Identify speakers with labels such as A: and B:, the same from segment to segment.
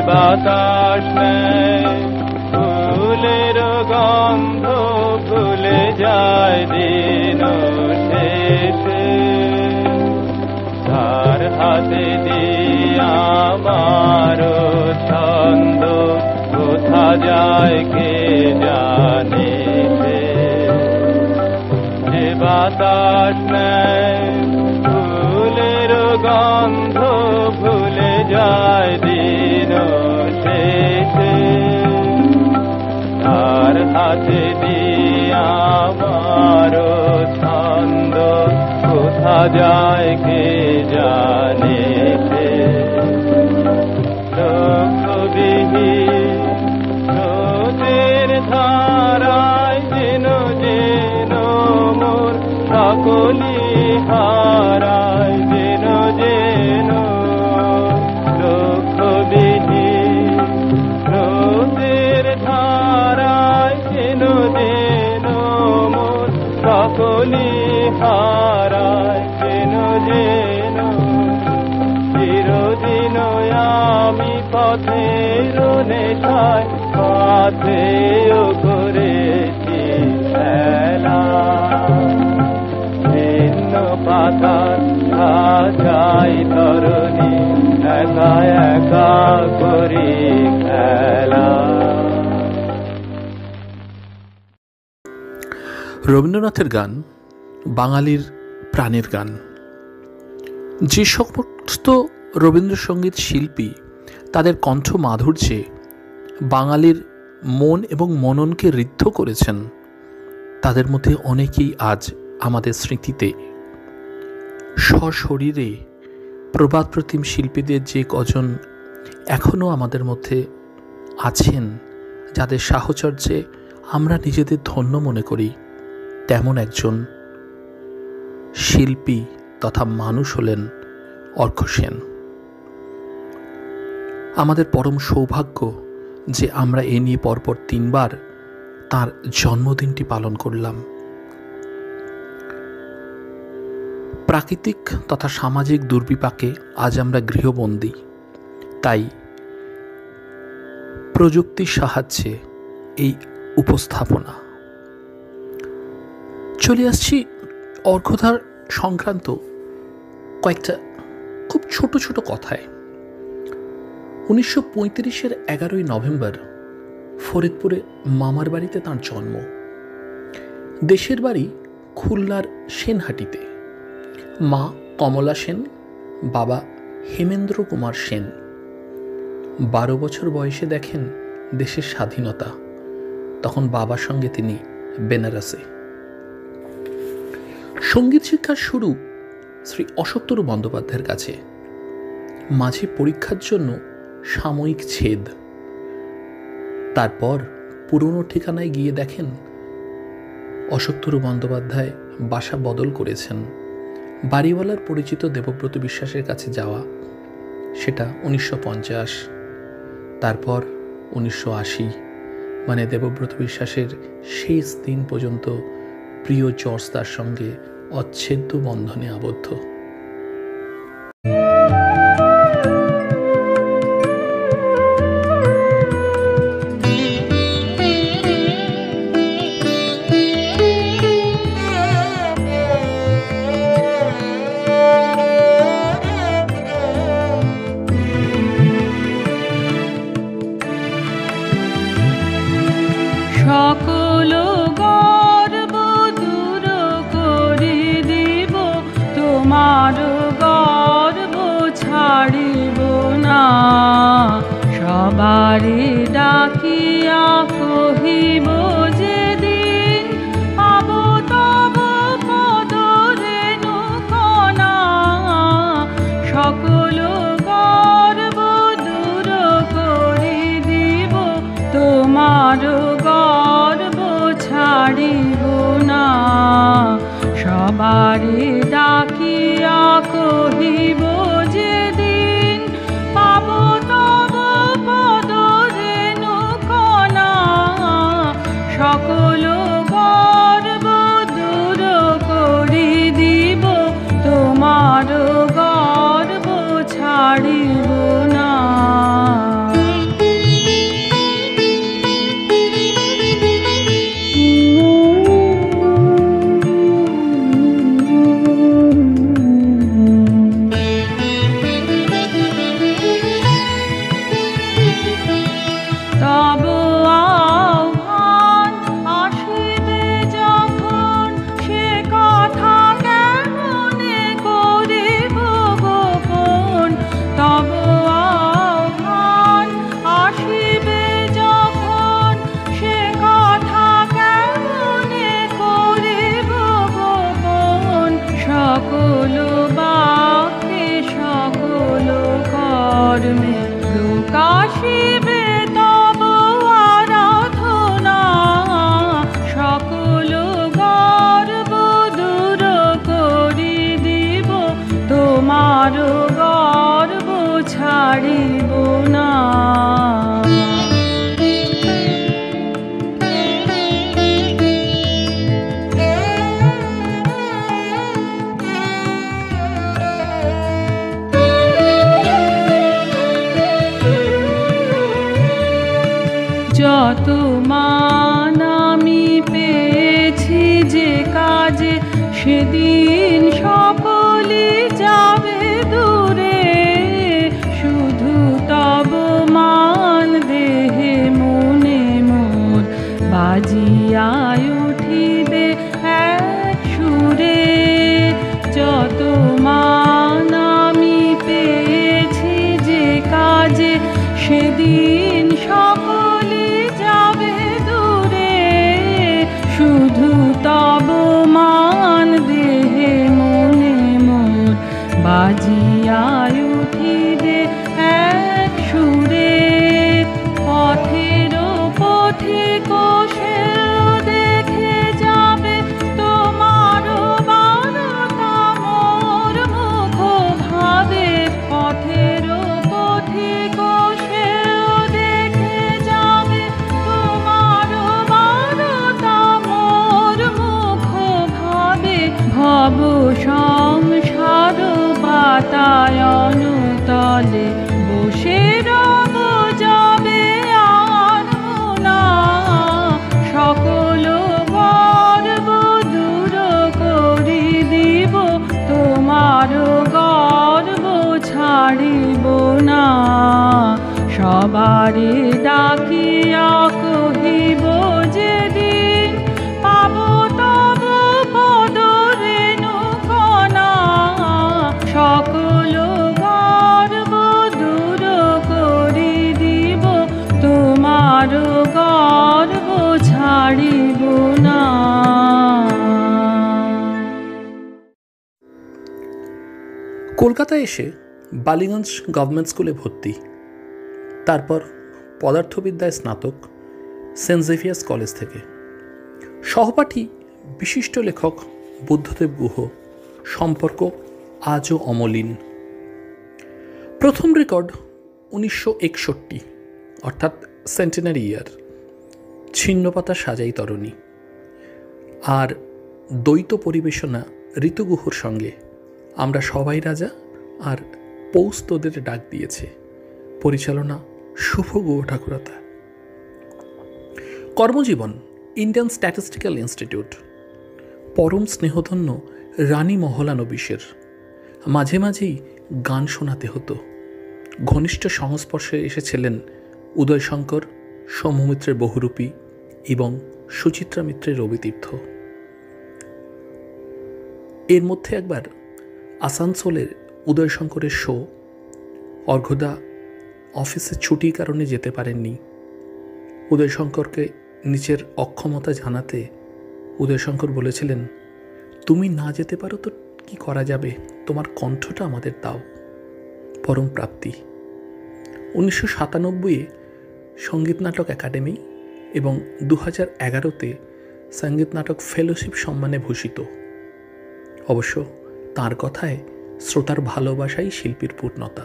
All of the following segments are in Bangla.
A: বাতাস নেয় ফুলের গন্ধ ভুলে যায় দিন শেষে, তার হাতে দিয়া আমার ছন্দ কোথা যায় কে জানে, যে বাতাস নেয় ফুলের গন্ধ ভুলে যায় দিন শেষে, তার হাতে দিয়া আমার ছন্দ কোথা যায় কে জানে, লক্ষ্যবিহীন স্রোতের ধারায় যেন যেন মোর সকলি হারায়, যেন যেন লক্ষ্যবিহীন স্রোতের ধারায় যেন যেন মোর সকলি হারায়, যেন যেন চিরদিন আমি পথের নেশায় পথেও করেছি খেলা, ভিন্ন পাতার সাজাই তরুণী একা একা করি খেলা।
B: রবীন্দ্রনাথের গান বাঙালির প্রাণের গান। যে সমস্ত রবীন্দ্রসঙ্গীত শিল্পী তাদের কণ্ঠ মাধুর্যে বাঙালির মন এবং মননকে ঋদ্ধ করেছেন, তাদের মধ্যে অনেকেই আজ আমাদের স্মৃতিতে। সশরীরে প্রবাদ প্রতিম শিল্পীদের যে কজন এখনও আমাদের মধ্যে আছেন, যাদের সাহচর্যে আমরা নিজেদের ধন্য মনে করি, তেমন একজন শিল্পী তথা মানুষ হলেন অর্ক সেন। আমাদের পরম সৌভাগ্য যে আমরা এ নিয়ে পরপর 3 বার তাঁর জন্মদিনটি পালন করলাম। প্রাকৃতিক তথা সামাজিক দুর্বিপাকে আজ আমরা গৃহবন্দী, তাই প্রযুক্তির সাহায্যে এই উপস্থাপনা। চলে আসছি অর্ঘ্যধার সংক্রান্ত কয়েকটা খুব ছোট ছোট কথায়। 1935-এর 11ই নভেম্বর ফরিদপুরে মামার বাড়িতে তাঁর জন্ম। দেশের বাড়ি খুলনার সেনহাটিতে। মা কমলা সেন, বাবা হেমেন্দ্র কুমার সেন। 12 বছর বয়সে দেখেন দেশের স্বাধীনতা, তখন বাবার সঙ্গে তিনি বেনারসে। সঙ্গীত শিক্ষার শুরু শ্রী অশোকতরু বন্দ্যোপাধ্যায়ের কাছে। মাঝে পরীক্ষার জন্য সাময়িক ছেদ। তারপর পুরনো ঠিকানায় গিয়ে দেখেন অশোকতরু বন্দ্যোপাধ্যায় বাসা বদল করেছেন। বাড়িওয়ালার পরিচিত দেবব্রত বিশ্বাসের কাছে যাওয়া, সেটা 1950। তারপর 1980, মানে দেবব্রত বিশ্বাসের শেষ দিন পর্যন্ত প্রিয় জর্জ তার সঙ্গে অচ্ছেদ্য বন্ধনে আবদ্ধ।
C: সকল গর্ব দূর করে দিব তোমার সেদিন সকলে যাবে দূরে, শুধু তব মান দেহে মনে মোর বাজিয়ায় উঠিবে এক সুরে। যত মান আমি পেয়েছি যে কাজে, সেদিন সকলে যাবে দূরে, শুধু তব মান দেহে মনে মোর বাজিয়ায় উঠিবে এক সুরে। পথের পথিক সেও দেখে যাবে তোমার বারতা মোর মুখ ভাবে। পথের পথিক সেও দেখে যাবে তোমার বারতা মোর মুখ ভাবে। ভব সংসার বাতায়ন তলে বসে রব যাবে আর না, সকল গর্ব দূর করি দিব, তোমার গর্ব ছাড়িব না। সবারে ডাকিয়া কহিব যেদিন, পাব তব পদ রেণু কণা, সকল গর্ব দূর করি দিব, তোমার গর্ব ছাড়িব না।
B: কলকাতায় এসে বালিগঞ্জ গভর্নমেন্ট স্কুলে ভর্তি, তারপর পদার্থবিদ্যায় স্নাতক সেন্ট জেভিয়ার্স কলেজ থেকে। সহপাঠী বিশিষ্ট লেখক বুদ্ধদেব গুহ, সম্পর্ক আজও অমলিন। প্রথম রেকর্ড 1961, অর্থাৎ সেন্টেনারি ইয়ার, ছিন্নপাতা সাজাই তরণী। আর দ্বৈত পরিবেশনা ঋতু গুহর সঙ্গে আমরা সবাই রাজা আর পৌষ তোদের ডাক দিয়েছে, পরিচালনা শুভ গুহ ঠাকুরতা। কর্মজীবন ইন্ডিয়ান স্ট্যাটিস্টিক্যাল ইনস্টিটিউট, পরম স্নেহধন্য রানী মহলানবিশের। মাঝে মাঝেই গান শোনাতে হতো। ঘনিষ্ঠ সংস্পর্শে এসেছিলেন উদয়শঙ্কর, সৌম্যমিত্রের বহুরূপী এবং সুচিত্রা মিত্রের রবিতীর্থ। এর মধ্যে একবার আসানসোলের উদয়শঙ্করের শো, অর্ঘদা অফিসের ছুটির কারণে যেতে পারেননি। উদয়শঙ্করকে নিচের অক্ষমতা জানাতে উদয়শঙ্কর বলেছিলেন, তুমি না যেতে পারো তো কি করা যাবে, তোমার কণ্ঠটা আমাদের দাও। পরম প্রাপ্তি। 1997-এ সঙ্গীত নাটক একাডেমি এবং 2011-তে সঙ্গীত নাটক ফেলোশিপ সম্মানে ভূষিত। অবশ্য তার কথায় শ্রোতার ভালোবাসাই শিল্পীর পূর্ণতা।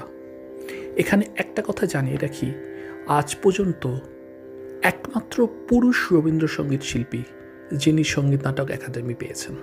B: এখানে একটা কথা জানিয়ে রাখি, আজ পর্যন্ত একমাত্র পুরুষ রবীন্দ্রসঙ্গীত শিল্পী যিনি সঙ্গীত নাটক একাডেমি পেয়েছেন।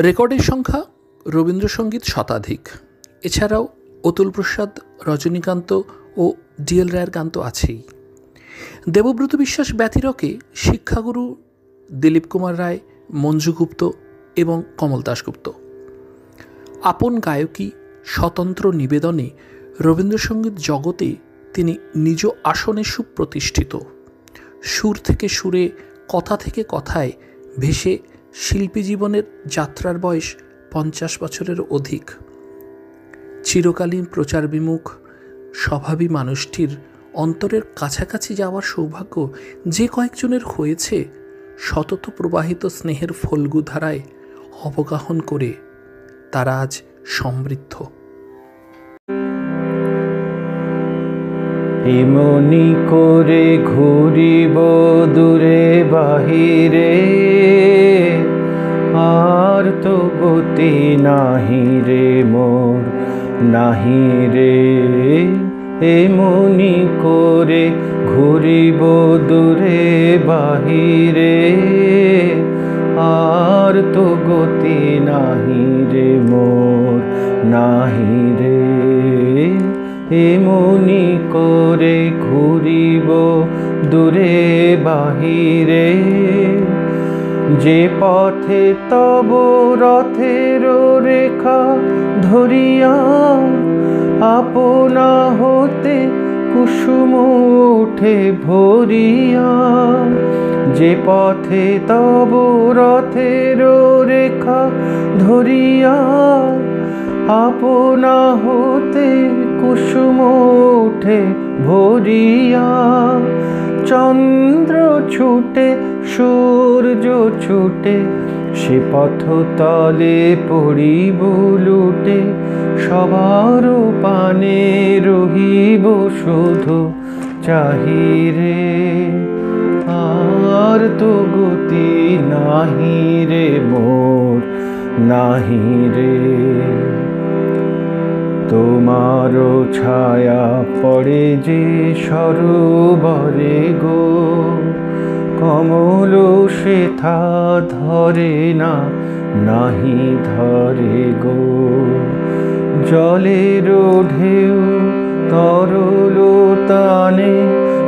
B: রেকর্ডের সংখ্যা রবীন্দ্রসঙ্গীত শতাধিক। এছাড়াও অতুল প্রসাদ, রজনীকান্ত ও ডিএল রায়ের গান তো আছেই। দেবব্রত বিশ্বাস ব্যতিরকে শিক্ষাগুরু দিলীপ কুমার রায়, মঞ্জু গুপ্ত এবং কমল দাশগুপ্ত। আপন গায়কী স্বতন্ত্র নিবেদনে রবীন্দ্রসঙ্গীত জগতে তিনি নিজ আসনে সুপ্রতিষ্ঠিত। সুর থেকে সুরে, কথা থেকে কথায় ভেসে শিল্পী জীবনের যাত্রার বয়স 50 বছরের অধিক। চিরকালীন প্রচার বিমুখ স্বভাবী মানুষটির অন্তরের কাছাকাছি যাওয়ার সৌভাগ্য যে কয়েকজনের হয়েছে, সতত প্রবাহিত স্নেহের ফল্গু ধারায় অবগাহন করে তারা আজ সমৃদ্ধ।
A: এমনি করে ঘুরিব দূরে বাহিরে, আর তো গতি নাহি রে মোর, নাহি রে। এমনি করে ঘুরিব দূরে বাহিরে, আর তো গতি নাহি রে মোর, নাহি রে। এমনি করে ঘুরিব দূরে বাহিরে, যে পথে তব রথের রেখা ধরিয়া আপনা হতে কুসুম উঠে ভরিয়া, যে পথে তব রথের রেখা ধরিয়া আপনা হতে কুসুম উঠে ভরিয়া, চন্দ্র ছুটে সূর্য ছুটে সে পথ তলে পড়িব লুটে, সবার পানে রহিব শুধু চাহিরে, আর তো গতি নাহি রে মোর, নাহি রে। তোমারও ছায়া পড়ে যে সরোবরে গো, কমল সেথা ধরে না, নাহি ধরে গো। জলের ঢেউ তরল তানে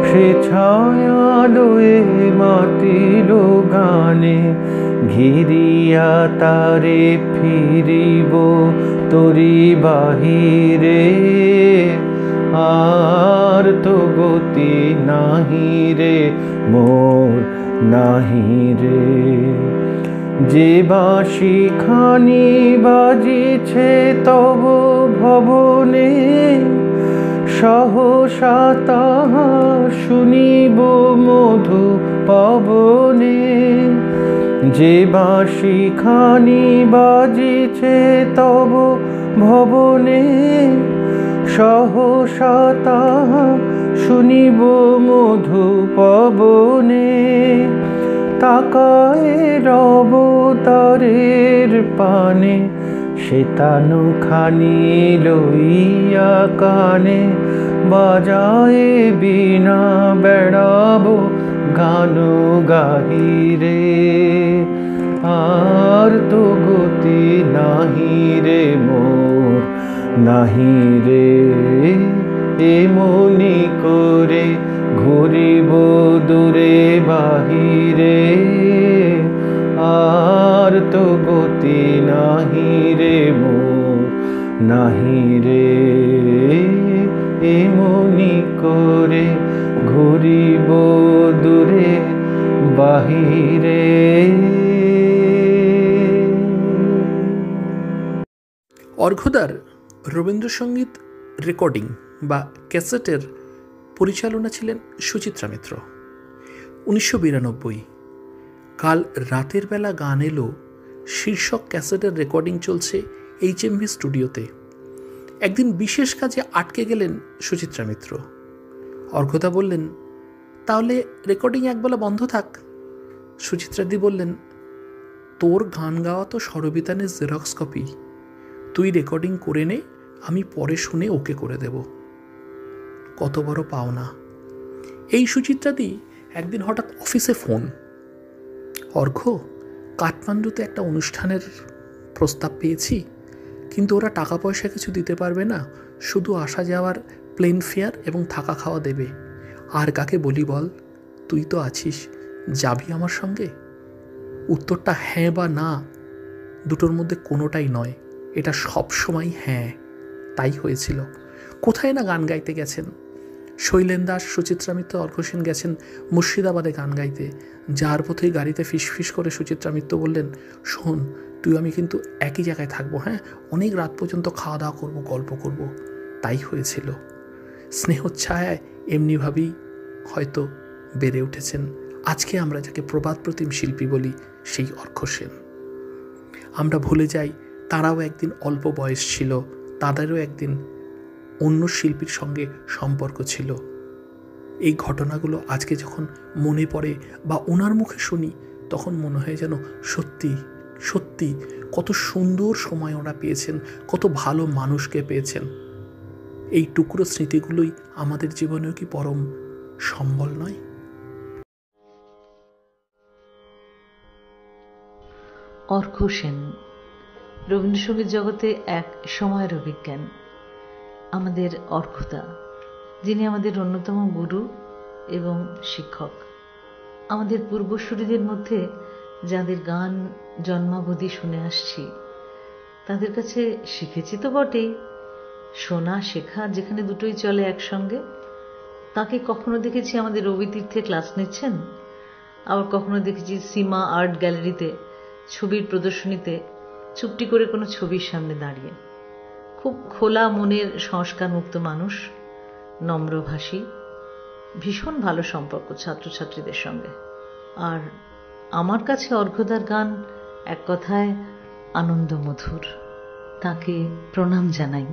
A: সে ছায়া লয়ে মাতিল গানে, ঘিরিয়া তারে ফিরিব তরি বাহিরে, আর তো গতি নাহি রে মোর, নাহি রে। যে বাঁশি খানি বাজিছে তব ভবনে, সহসা তাহা শুনিব মধু পবনে। যে বাঁশি খানি বাজিছে তব ভবনে, সহসা তাহা শুনিব মধু পবনে। তাকায় রব তারের পানে, সে তানু খানি লইয়া কানে, বাজায় বীণা বেড়াবো গান গাহিরে, আর তো গতি নাহি রে মোর, নাহি রে। এমনি করে ঘুরিব দূরে বাহিরে, আর তো গতি নাহি রে মোর, নাহি রে। এমনি করে ঘুরিব দূরে বাহিরে।
B: অর্ঘ্যদার রবীন্দ্রসঙ্গীত রেকর্ডিং বা ক্যাসেটের পরিচালনা ছিলেন সুচিত্রা মিত্র। 1992 কাল রাতের বেলা গান এলো শীর্ষক ক্যাসেটের রেকর্ডিং চলছে HMV স্টুডিওতে। একদিন বিশেষ কাজে আটকে গেলেন সুচিত্রা মিত্র। অর্ঘ্যদা বললেন, তাহলে রেকর্ডিং একবেলা বন্ধ থাক। সুচিত্রাদি বললেন, তোর গান গাওয়া তো স্বরবিতানের জেরক্স কপি, তুই রেকর্ডিং করে নে, আমি পরে শুনে ওকে করে দেব। কত বড় পাওনা। এই সুচিত্রাদি একদিন হঠাৎ অফিসে ফোন, অর্ঘ্য, কাঠমান্ডুতে একটা অনুষ্ঠানের প্রস্তাব পেয়েছি, কিন্তু ওরা টাকা পয়সা কিছু দিতে পারবে না, শুধু আসা যাওয়ার প্লেন ফেয়ার এবং থাকা খাওয়া দেবে। আর কাকে বলি বল, তুই তো আছিস, যাবি আমার সঙ্গে? উত্তরটা হ্যাঁ বা না, দুটোর মধ্যে কোনোটাই নয়, এটা সবসময় হ্যাঁ। তাই হয়েছিল। কোথায় না গান গাইতে গেছেন। শৈলেন দাস, সুচিত্রা মিত্র, অর্ঘ্য সেন গেছেন মুর্শিদাবাদে গান গাইতে। যার পথেই গাড়িতে ফিসফিস করে সুচিত্রা মিত্র বললেন, শোন, তুই আমি কিন্তু একই জায়গায় থাকবো, হ্যাঁ, অনেক রাত পর্যন্ত খাওয়া দাওয়া করবো, গল্প করব। তাই হয়েছিল। স্নেহচ্ছায়ায় এমনিভাবেই হয়তো বেড়ে উঠেছেন আজকে আমরা যাকে প্রবাদ প্রতিম শিল্পী বলি, সেই অর্ঘ্য সেন। আমরা ভুলে যাই তারাও একদিন অল্প বয়স ছিল, তাদেরও একদিন অন্য শিল্পীর সঙ্গে সম্পর্ক ছিল, এই ঘটনাগুলো আজকে যখন মনে পড়ে বা ওনার মুখে শুনি, তখন মনে হয় যেন সত্যি সত্যি কত সুন্দর সময় ওরা পেয়েছেন, কত ভালো মানুষকে পেয়েছেন। এই টুকরো স্মৃতিগুলোই আমাদের জীবনেও কি পরম সম্বল নয়?
D: অর্ঘ সেন রবীন্দ্রসঙ্গীত জগতে এক সময়ের অভিজ্ঞান, আমাদের অর্ঘদা, যিনি আমাদের অন্যতম গুরু এবং শিক্ষক। আমাদের পূর্বসূরীদের মধ্যে যাদের গান জন্মাবধি শুনে আসছি, তাদের কাছে শিখেছি তো বটেই, শোনা শেখা যেখানে দুটোই চলে একসঙ্গে। তাকে কখনো দেখেছি আমাদের রবি তীর্থে ক্লাস নিচ্ছেন, আবার কখনো দেখেছি সীমা আর্ট গ্যালারিতে ছবির প্রদর্শনীতে চুপটি করে কোনো ছবির সামনে দাঁড়িয়ে। খুব খোলা মনের সংস্কার মুক্ত মানুষ, নম্রভাষী, ভীষণ ভালো সম্পর্ক ছাত্রছাত্রীদের সঙ্গে। আর আমার কাছে অর্ঘদার গান এক কথায় আনন্দমধুর। তাকে প্রণাম জানাই।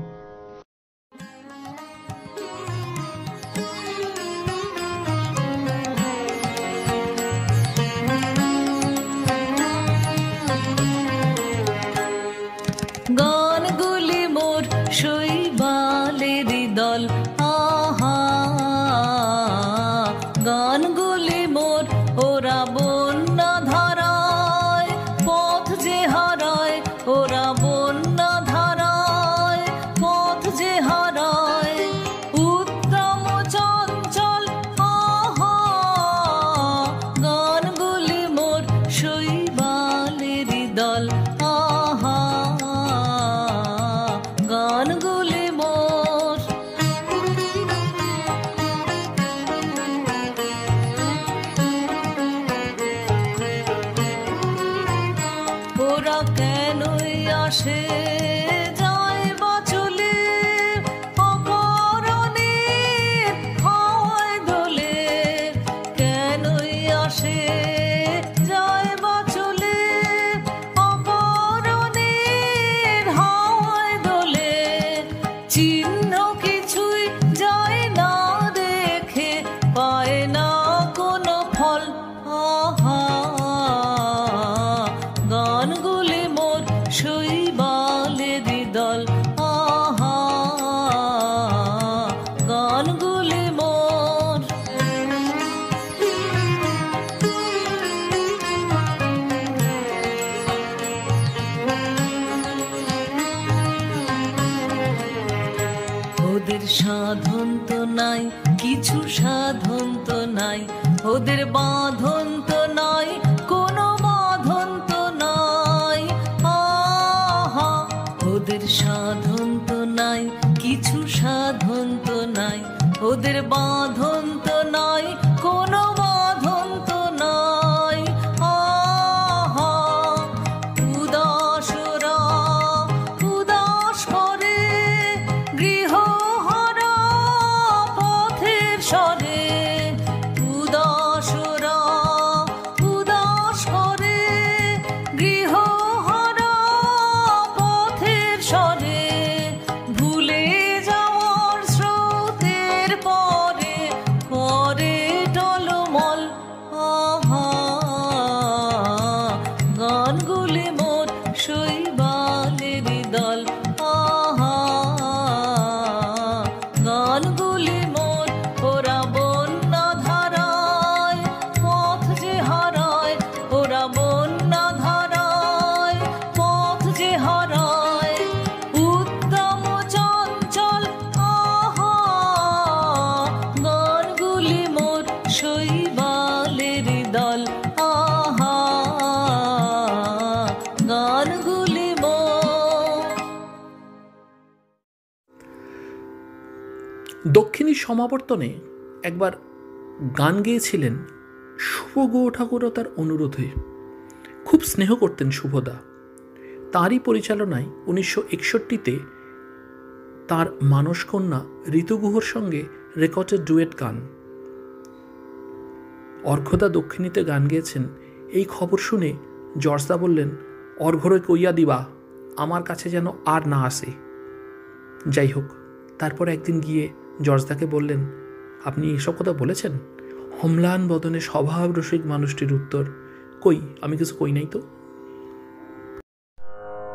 D: গানগুলি মোর শৈবালেরই দল, আহা গানগুলি মোর ওরা বন্যা ধারায়, পথ যে হারায় ওরা বন্যা ধারায়, পথ যে হারায় উত্তম চঞ্চল, আহা গানগুলি মোর শৈবালেরই দল, আহা গানগুলি মোর। ওরা কেনই আসে যায় বা চলে, অকারণে হাওয়ায় দোলে, কেনই আসে যায় বা চলে, অকারণে হাওয়ায় দোলে, চিহ্ন কিছুই যায় না দেখে, পায় না কোনো ফল, আহা গানগুলি মোর শৈবালেরই দল, আহা গানগুলি মোর। ওদের সাধন তো নাই, কিছু সাধন তো নাই, ওদের বাঁধন তো নাই, কোনো বাঁধন তো নাই, আহা ওদের সাধন তো নাই, কিছু সাধন তো নাই, ওদের বাঁধন তো নাই, কোনো বাঁধন তো নাই, আহা উদাসরা উদাস করে গৃহহারা পথের স্বরে, উদাসরা উদাস করে গৃহহারা পথের স্বরে, ভুলে যাওয়ার স্রোতের পরে করে টলমল, আহা গানগুলি মোর শৈবালেরই দল, আহা গানগুলি মোর ওরা বন্যা ধারায়, পথ যে হারায় ওরা বন্যা ধারায়, পথ যে হারায় উত্তম চঞ্চল, আহা গানগুলি মোর শৈবালেরই দল, আহা গানগুলি মোর।
B: দক্ষিণী সমাবর্তনে একবার গান গেয়েছিলেন শুভ গৌর ঠাকুরও তার অনুরোধে। খুব স্নেহ করতেন শুভদা। তাঁরই পরিচালনায় 1961-তে তার মানসকন্যা ঋতু গুহর সঙ্গে রেকর্ডেড ডুয়েট গান। অর্ঘদা দক্ষিণীতে গান গেয়েছেন, এই খবর শুনে জর্জদা বললেন, অর্ঘরে কইয়া দিবা আমার কাছে যেন আর না আসে। যাই হোক, তারপর একদিন গিয়ে জর্জদাকে বললেন, আপনি এসব কথা বলেছেন? অম্লান বদনে স্বভাব রসিক মানুষটির উত্তর, কই, আমি কিছু কই নাই তো।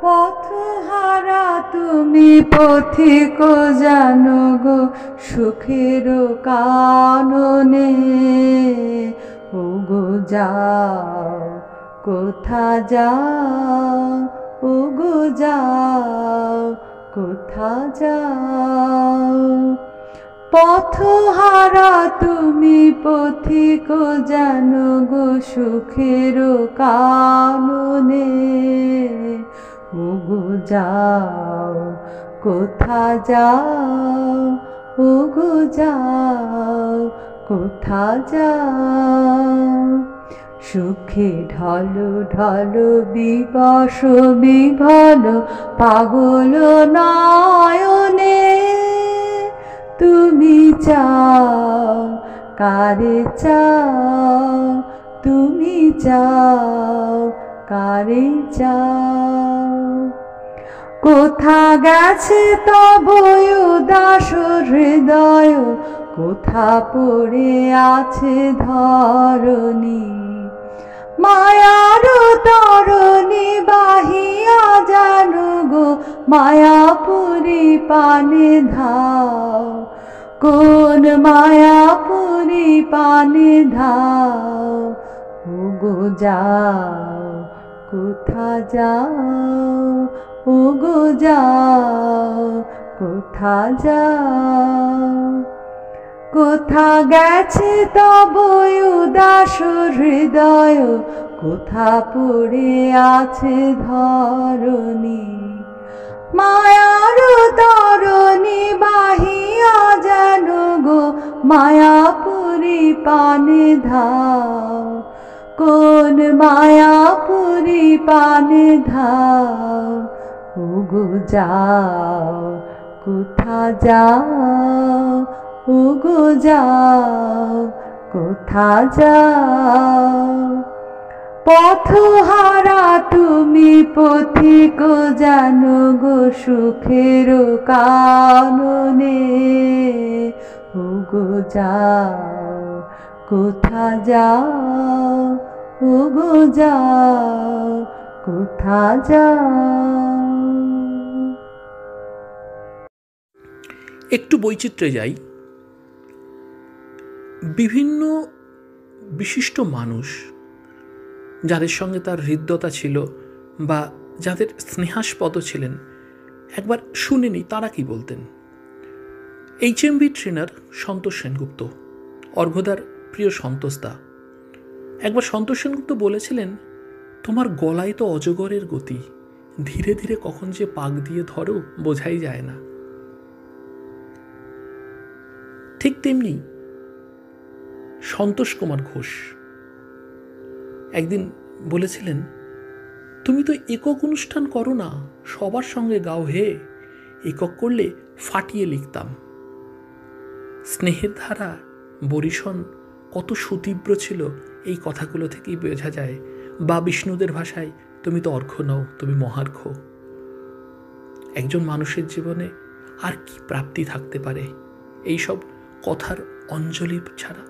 C: পথহারা তুমি পথিক জানো গো সুখের কাননে, ওগো যাও কোথা যাও, ওগো যাও কোথা যাও। পথহারা তুমি পথিক জানো গো সুখের কাননে, ওগো যাও কোথা যাও, ওগো যাও কোথা যাও। সুখে ঢলো ঢলো বিবশ বিভল পাগল নয়নে, তুমি চাও কারে চাও, তুমি চাও কারে চাও। কোথা গেছে তব উদাস হৃদয়, কোথা পড়ে আছে ধরণী। মায়ার তরণী বাহিয়া জানো গো মায়াপুরী পানে ধাও, কোন মায়াপুরী পানে ধাও। ওগো যাও কোথা যাও, ওগো যাও কোথা যাও। কোথা গেছে তব উদাস হৃদয়, কোথা পড়ে আছে ধরণী। মায়ার তরণী বাহিয়া যেন গো মায়াপুরী পানে ধাও, কোন মায়াপুরী পানে ধাও। ওগো যাও কোথা যাও, ওগো যাও কোথা যাও। পথহারা তুমি পথিক জানো গো সুখের কাননে, ওগো যাও কোথা যাও, ওগো যাও কোথা যাও।
B: একটু বৈচিত্র্যে যাই। বিভিন্ন বিশিষ্ট মানুষ যাদের সঙ্গে তার হৃদ্যতা ছিল বা যাদের স্নেহাস্পদ ছিলেন, একবার শুনে নি তারা কি বলতেন। HMV ট্রেনার সন্তোষ সেনগুপ্ত, অর্ঘ্যদার প্রিয় সন্তোষদা, একবার সন্তোষ সেনগুপ্ত বলেছিলেন, তোমার গলায় তো অজগরের গতি, ধীরে ধীরে কখন যে পাক দিয়ে ধরো বোঝাই যায় না। ঠিক তেমনি সন্তোষ কুমার ঘোষ একদিন বলেছিলেন, তুমি তো একক অনুষ্ঠান করো না, সবার সঙ্গে গাও হে, একক করলে ফাটিয়ে লিখতাম। স্নেহের ধারা বরিশন কত সুতীব্র ছিল এই কথাগুলো থেকেই বোঝা যায়। বা বিষ্ণুদের ভাষায়, তুমি তো অর্ঘ্য নও, তুমি মহার্ঘ। একজন মানুষের জীবনে আর কি প্রাপ্তি থাকতে পারে এইসব কথার অঞ্জলি ছাড়া?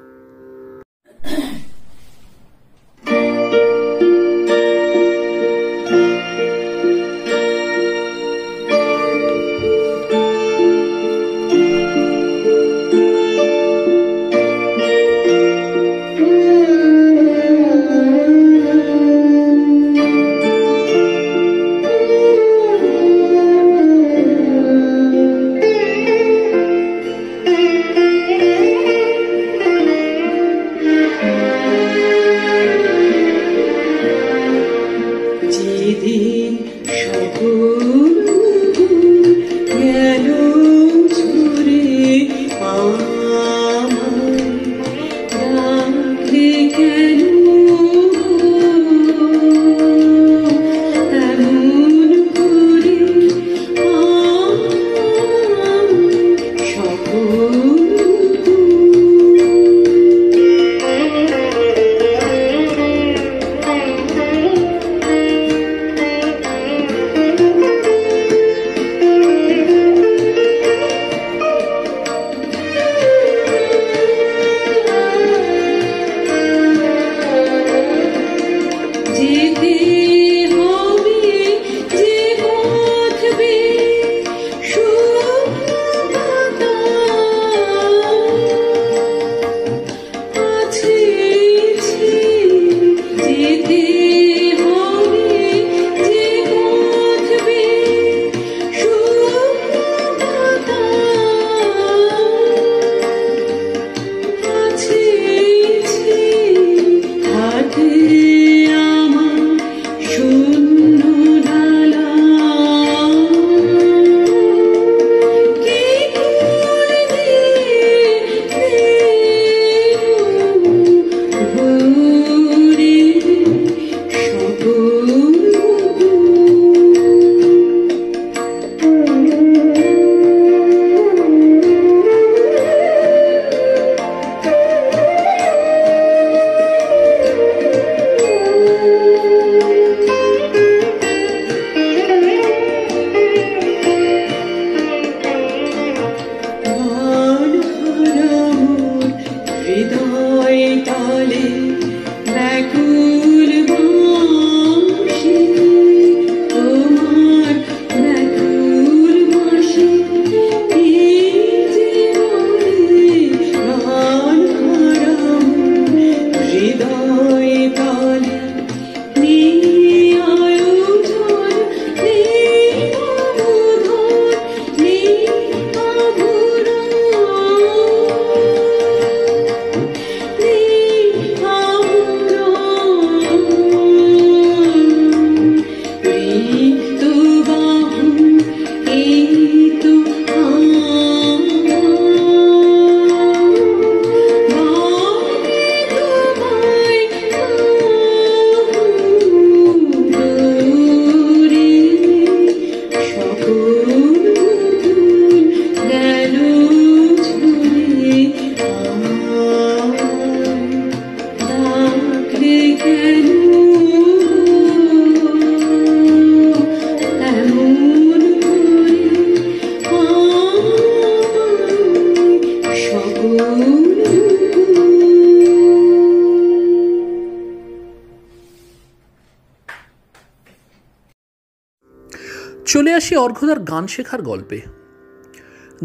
B: চলে আসি অর্ঘ্যদার গান শেখার গল্পে।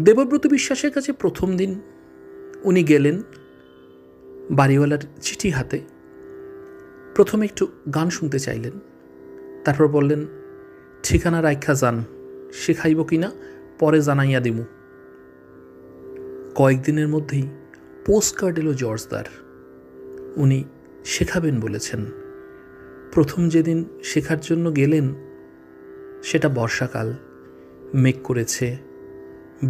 B: দেবব্রত বিশ্বাসের কাছে প্রথম দিন উনি গেলেন বাড়িওয়ালার চিঠি হাতে। প্রথমে একটু গান শুনতে চাইলেন, তারপর বললেন ঠিকানা রাইখা যান, শেখাইব কিনা পরে জানাইয়া দিমু। কয়েকদিনের মধ্যেই পোস্ট কার্ড এলো জর্জদার, উনি শেখাবেন বলেছেন। প্রথম যেদিন শেখার জন্য গেলেন সেটা বর্ষাকাল, মেঘ করেছে,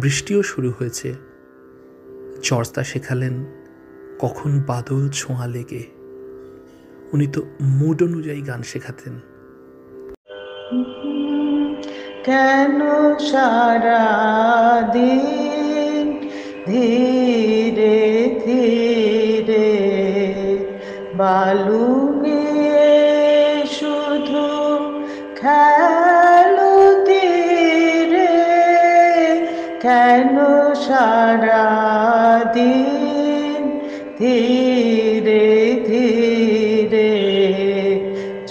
B: বৃষ্টিও শুরু হয়েছে। জর্জদা শেখালেন কখন বাদল ছোঁয়া লেগে। উনি তো মুড অনুযায়ী গান শেখাতেন।
E: কেন সারা দিন ধীরে ধীরে বালু নিয়ে শুধু খেলো তীরে, কেন সারা দিন ধীরে ধীরে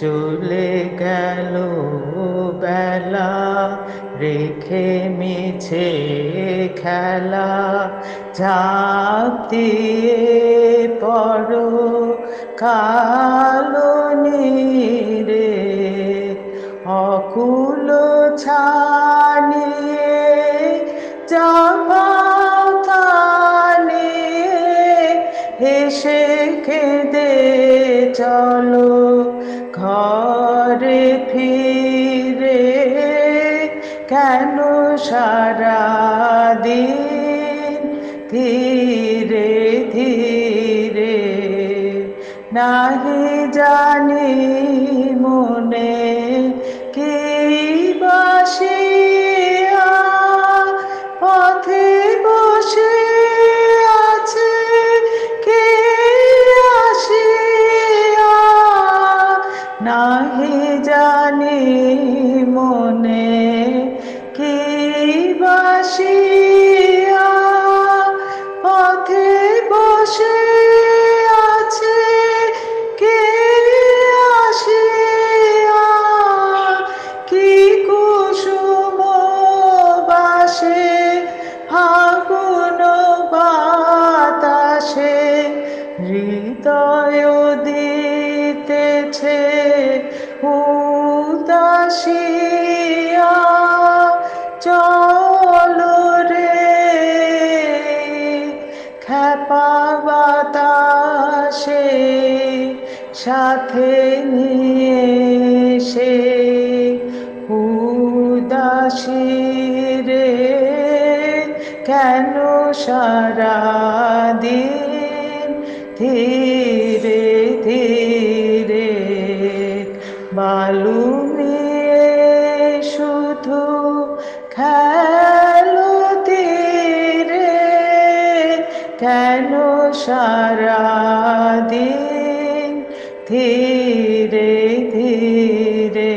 E: চলে গেল বেলা, রেখে মিছে খেলা, ঝাঁপ দিয়ে পড়ো কালো নীরে, অকুল ছানিয়ে জানিয়ে হেসে কেঁদে চলো ঘরে ফিরে, কেন সারা দিন ধীরে ধীরে নাহি জানি মনে কি বাসিয়া পথে বসে আছে কে আসিয়া, নাহি জানি মনে কি বাসিয়া পথে বসে আছে কে আসিয়া, কি কুসুম বাসে ফাগুন বাতাসে হৃদয় দিতেছে উদাসিয়া, চলো রে খেপা বাতাসে সাথে নিয়ে সে উদাসী রে কেন সারাদিন ধীরে ধীরে বালু নিয়ে শুধু খেলো তীরে কেন সারাদিন ধীরে ধীরে।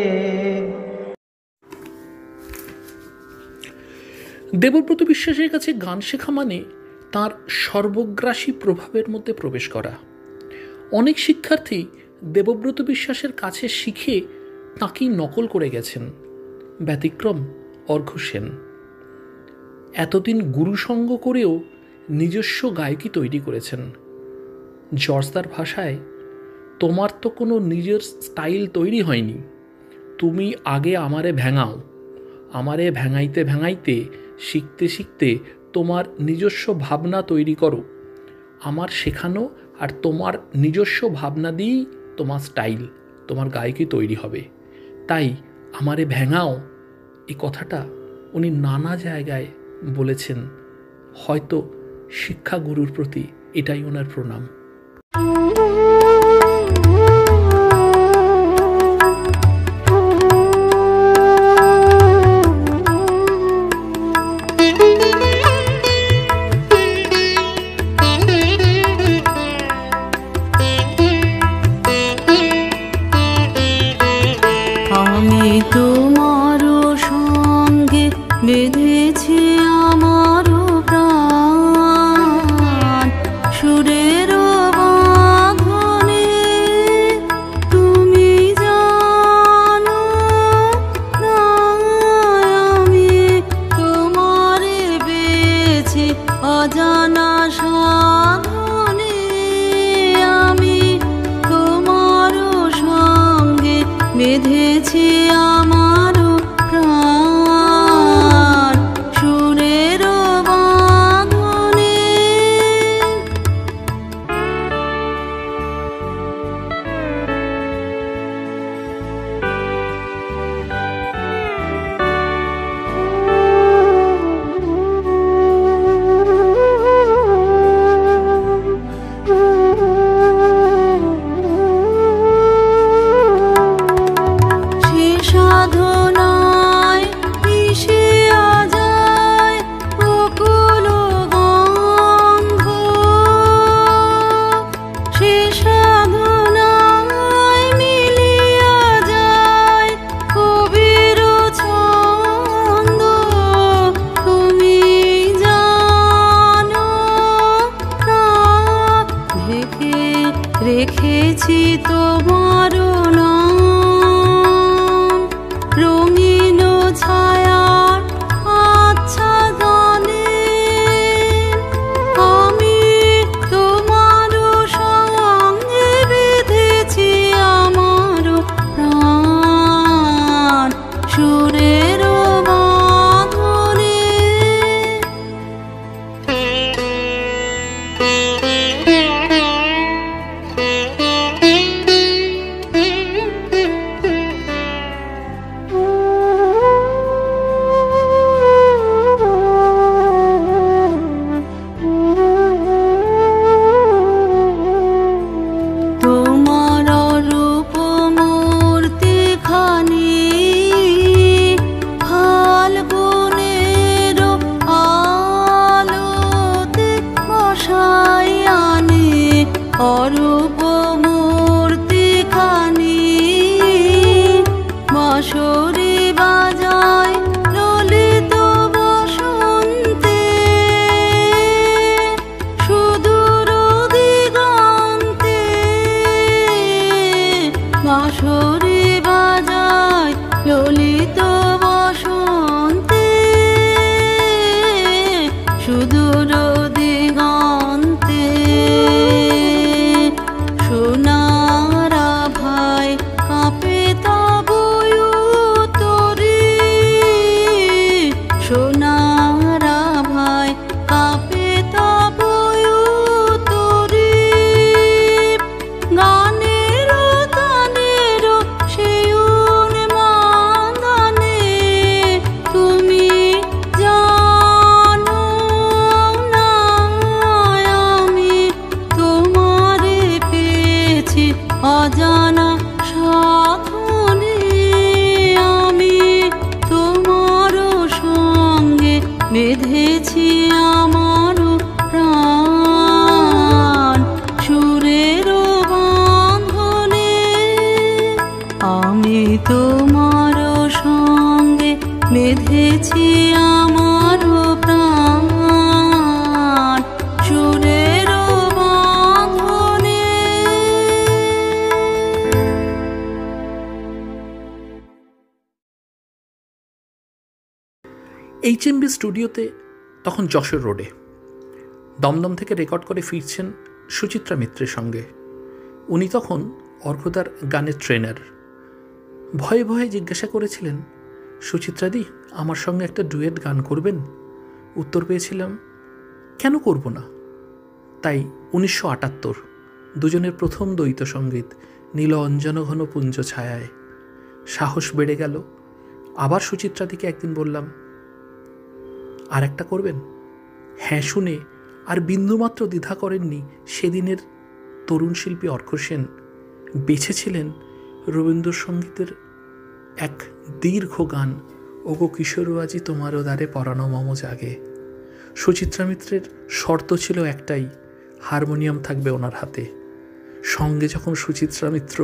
B: দেবব্রত বিশ্বাসের কাছে গান শেখা মানে তার সর্বগ্রাসী প্রভাবের মধ্যে প্রবেশ করা। অনেক শিক্ষার্থী দেবব্রত বিশ্বাসের কাছে শিখে তাঁকেই নকল করে গেছেন। ব্যতিক্রম অর্ঘ্য সেন। এতদিন গুরুসঙ্গ করেও নিজস্ব গায়কী তৈরি করেছেন। জর্জদার ভাষায়, তোমার তো কোনো নিজের স্টাইল তৈরি হয়নি, তুমি আগে আমারে ভেঙাও, আমারে ভেঙাইতে ভেঙাইতে শিখতে শিখতে তোমার নিজস্ব ভাবনা তৈরি করো, আমার শেখানো আর তোমার নিজস্ব ভাবনা দিয়েই তোমার স্টাইল, তোমার গায়কী তৈরি হবে। তাই আমারে ভেঙাও এই কথাটা উনি নানা জায়গায় বলেছেন। হয়তো শিক্ষাগুরুর প্রতি এটাই ওনার প্রণাম।
F: আমি তোমার সঙ্গে বেঁধেছি আমার প্রাণ, সুরের বাঁধনে তুমি জানো না আমি তোমারে বেছে অজানা সাধনে, আমি তোমার সঙ্গে বেঁধেছি আমার প্রাণ, সুরের বাঁধনে। সে সাধনায় মিশিয়া যায় অকুল গন্ধ, সে সাধনায় মিলিয়া যায় কবির ছন্দ, তুমি জানো না ঢেকে রেখেছি তোমার নাম, রঙিন ছায়ার আচ্ছাদনে আমি তোমার সঙ্গে বেঁধেছি আমার প্রাণ, সুরের বাঁধনে। তোমার রূপ মূর্তিখানি ফাল্গুনের আলোতে বসাই আনে, অরূপ মূর্তিখানি বাঁশরি বাজায় ললিত বসন্তে, সুদূর দিগন্তে বাঁশরি বাজায় ললিত বসন্তে, সুদূর দিগন্তে সোনারা ভাই কাঁপে তব উত্তরে, সোনারা ভাই কাঁপে তব উত্তরে, গানের তানে অজানা সাধনে আমি তোমার সঙ্গে বেঁধেছি আমার প্রাণ সুরের বাঁধনে আমি তোমার সঙ্গে বেঁধেছি আমার প্রাণ সুরের বাঁধনে।
B: HMB স্টুডিওতে তখন যশোর রোডে দমদম থেকে রেকর্ড করে ফিরছেন সুচিত্রা মিত্রের সঙ্গে। উনি তখন অর্ঘদার গানের ট্রেনার। ভয়ে ভয়ে জিজ্ঞাসা করেছিলেন, সুচিত্রাদি আমার সঙ্গে একটা ডুয়েট গান করবেন? উত্তর পেয়েছিলাম, কেন করব না। তাই 1978 দুজনের প্রথম দ্বৈত সঙ্গীত নীল অঞ্জন ঘন পুঞ্জ ছায়ায়। সাহস বেড়ে গেল। আবার সুচিত্রাদিকে একদিন বললাম, আর একটা করবেন? হ্যাঁ শুনে আর বিন্দুমাত্র দ্বিধা করেননি সেদিনের তরুণ শিল্পী অর্ঘ সেন। বেছেছিলেন রবীন্দ্রসঙ্গীতের এক দীর্ঘ গান, ওগো কিশোর আজি তোমারও দ্বারে পরানো মম জাগে। সুচিত্রা মিত্রের শর্ত ছিল একটাই, হারমোনিয়াম থাকবে ওনার হাতে। সঙ্গে যখন সুচিত্রা মিত্র,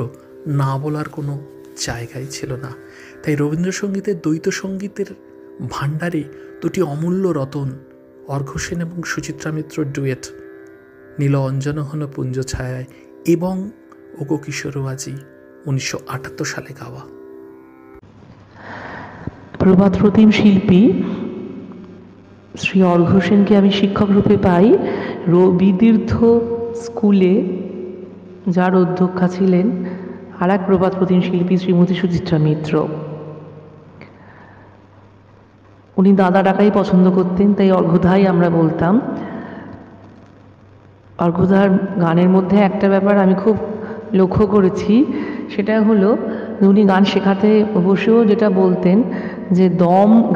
B: না বলার কোনো জায়গাই ছিল না। তাই রবীন্দ্রসঙ্গীতের দ্বৈত সঙ্গীতের ভাণ্ডারে দুটি অমূল্য রতন, অর্ঘ সেন এবং সুচিত্রা মিত্র ডুয়েট নীল অঞ্জন ঘন পুঞ্জ ছায়ায় এবং ওগো কিশোর আজি 1978 সালে গাওয়া।
G: প্রভাত প্রতিম শিল্পী শ্রী অর্ঘ সেনকে আমি শিক্ষক রূপে পাই রবিতীর্থ স্কুলে, যার অধ্যক্ষা ছিলেন আর এক প্রভাত প্রতিম শিল্পী শ্রীমতী সুচিত্রা মিত্র। উনি দাদা ডাকাই পছন্দ করতেন, তাই অর্ঘদাই আমরা বলতাম। অর্ঘদার গানের মধ্যে একটা ব্যাপার আমি খুব লক্ষ্য করেছি, সেটা হলো উনি গান শেখাতে বসেও যেটা বলতেন যে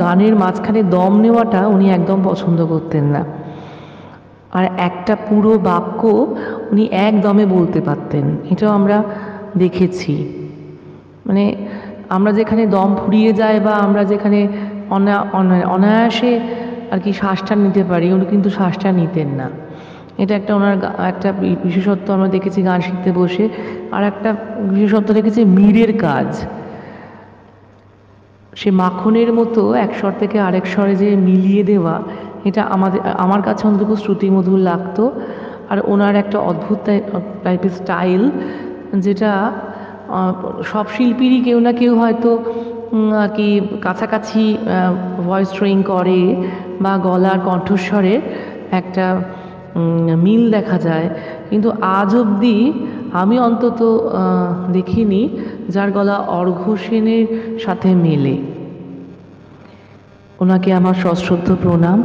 G: গানের মাঝখানে দম নেওয়াটা উনি একদম পছন্দ করতেন না। আর একটা পুরো বাক্য উনি একদমে বলতে পারতেন, এটাও আমরা দেখেছি। মানে আমরা যেখানে দম ফুরিয়ে যায় বা আমরা যেখানে অনায়াসে আর কি শ্বাসটা নিতে পারি, উনি কিন্তু শ্বাসটা নিতেন না। এটা একটা ওনার একটা বিশেষত্ব আমরা দেখেছি গান শিখতে বসে। আর একটা বিশেষত্ব দেখেছি মীরের কাজ, সে মাখনের মতো এক স্বর থেকে আরেক স্বরে যে মিলিয়ে দেওয়া, এটা আমার কাছে অন্তত শ্রুতিমধুর লাগতো। আর ওনার একটা অদ্ভুত টাইপের স্টাইল, যেটা সব শিল্পীরই কেউ না কেউ হয়তো কি কাছাকাছি ভয়েস ট্রেনিং করে বা গলার কণ্ঠস্বরের একটা মিল দেখা যায়, কিন্তু আজ অবধি আমি অন্তত দেখিনি যার গলা অর্ঘ সেনের সাথে মেলে। ওনাকে আমার সশ্রদ্ধ প্রণাম,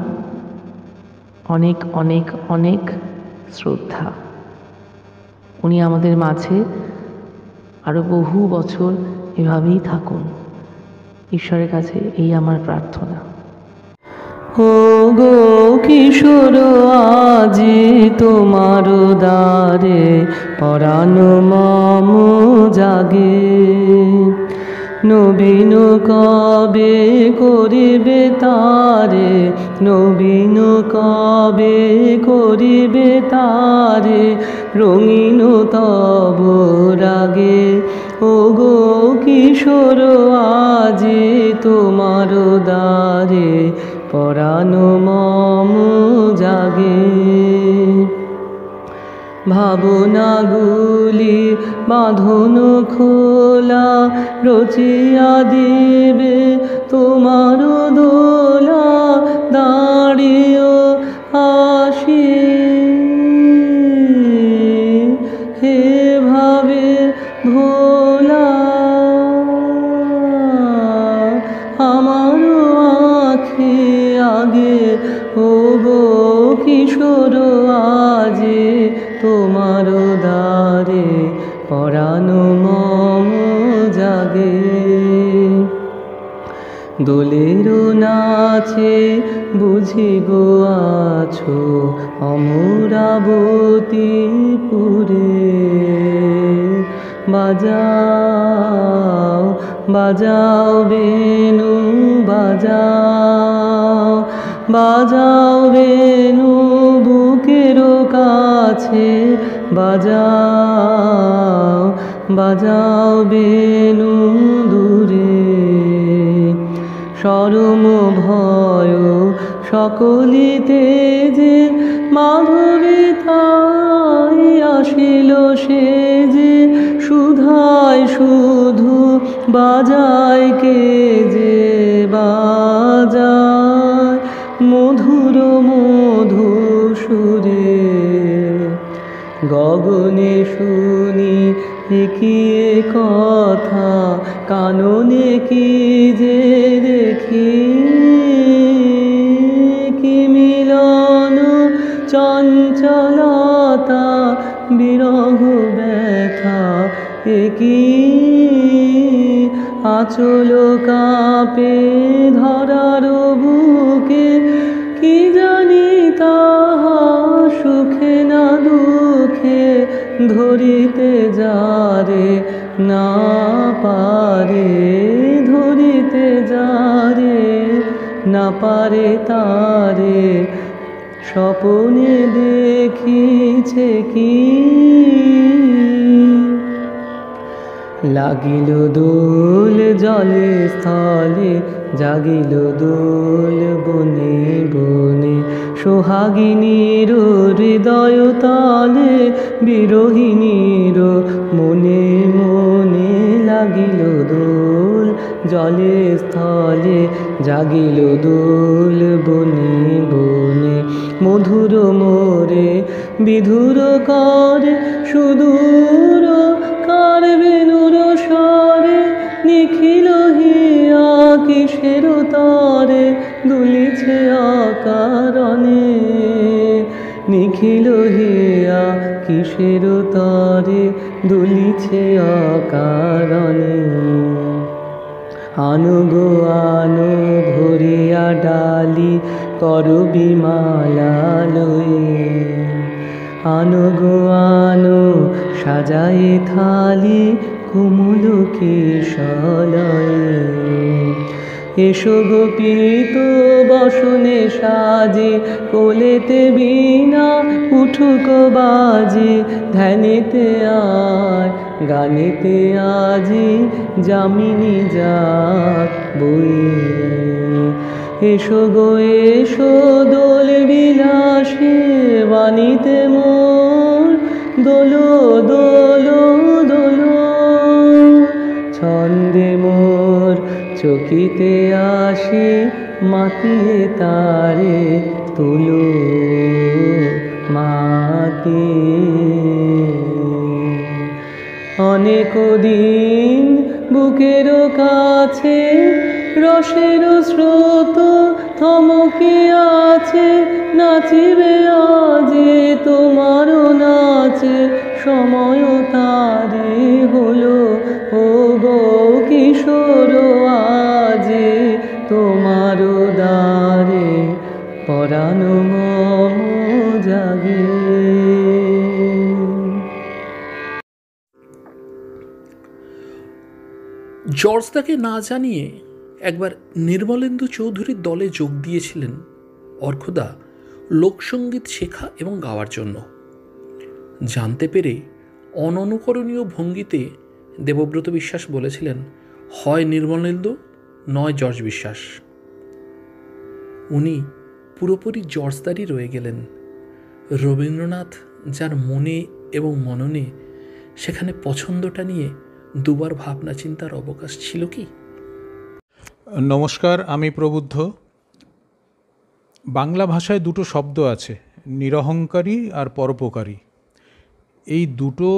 G: অনেক অনেক অনেক শ্রদ্ধা। উনি আমাদের মাঝে আরও বহু বছর এভাবেই থাকুন, ঈশ্বরের কাছে এই আমার প্রার্থনা।
C: ও গো কিশোর আজি তোমার দ্বারে পরাণ মম জাগে, নবীন কবে করিবে তারে, নবীন কবে করিবে তারে, রঙিন তব রাগে। ও গো কিশোর আজি তোমার দ্বারে পরাণ মম জাগে। ভাবনাগুলি বাঁধন খোলা রচিয়া দিবে তোমার দোলা, দাঁড়িয়েও আসি হে ভাবে ভোলা, আমার আখি আগে। ও গো কিশোর আজি তোমার দ্বারে পরাণ মম জাগে। দোলের নাচে বুঝি গো আছো অমরাবতী পুরে, বাজাও বাজাও বেনু বাজাও, বাজাও বেনু বুকের কাছে, বাজাও বাজাও বেনু দূরে। শরম ভয় সকলিতে যে মাধবী তাই আসিল সে যে, সুধায় শুধু বাজায় কে যে বাজায় মধুর মধু সুরে। গগনে শুনি কি কথা, কাননে কি যে দেখি, কি মিলন চঞ্চলতা বিরহ ব্যথা, একই আঁচল কাঁপে ধরার বুকে, কি জানি তাহা সুখে না দুঃখে ধরিতে যারে না পারে, ধরিতে যারে না পারে তারে স্বপনে দেখিছে কি। লাগিল দোল জলে স্থলে, জাগিল দোল বনে বনে, সোহাগিনীর হৃদয় তলে, বিরোহিণীর মনে মনে। লাগিল দোল জলে স্থলে, জাগিল দোল বনে বনে, মধুর মোরে বিধুর করে সুদূর কার বেনুর স্বরে, নিখিল হিয়া কিসের তরে দুলিছে অকারণে, নিখিল হিয়া কিসের তরে দুলিছে অকারণে। আনো গো আনো ভরিয়া ডালি করবি মালা লয়ে, আনো গো আনো সাজায়ে থালি কুমুল কিশলয়ে। এসো গোপীত বসনে সাজে, কোলেতে বীণা উঠুক বাজে, ধ্যানেতে আর গানেতে আজি যামিনী যাক বয়ে। এসো গো এসো দোল বিলাসে বাণীতে মোর, দোলো দোলো দোলো ছন্দে মোর চকিতে আসে, মাতিয়ে তারে তুলো মাতিয়ে। অনেক দিন বুকের কাছে রসের স্রোত থমকে আছে, নাচিবে আজে তোমার নাচে সময় তারে হলো। ও গো কিশোর আজে তোমার দ্বারে পরাণ মম জাগে।
B: জর্জদাকে না জানিয়ে একবার নির্মলেন্দু চৌধুরীর দলে যোগ দিয়েছিলেন অর্ঘদা লোকসঙ্গীত শেখা এবং গাওয়ার জন্য। জানতে পেরে অননুকরণীয় ভঙ্গিতে দেবব্রত বিশ্বাস বলেছিলেন, হয় নির্মলেন্দু নয় জর্জ বিশ্বাস। উনি পুরোপুরি জর্জদারই রয়ে গেলেন। রবীন্দ্রনাথ যার মনে এবং মননে, সেখানে পছন্দটা নিয়ে দুবার ভাবনা চিন্তার অবকাশ ছিল কি?
H: নমস্কার, আমি প্রবুদ্ধ। বাংলা ভাষায় দুটো শব্দ আছে, নিরহংকারী আর পরোপকারী। এই দুটো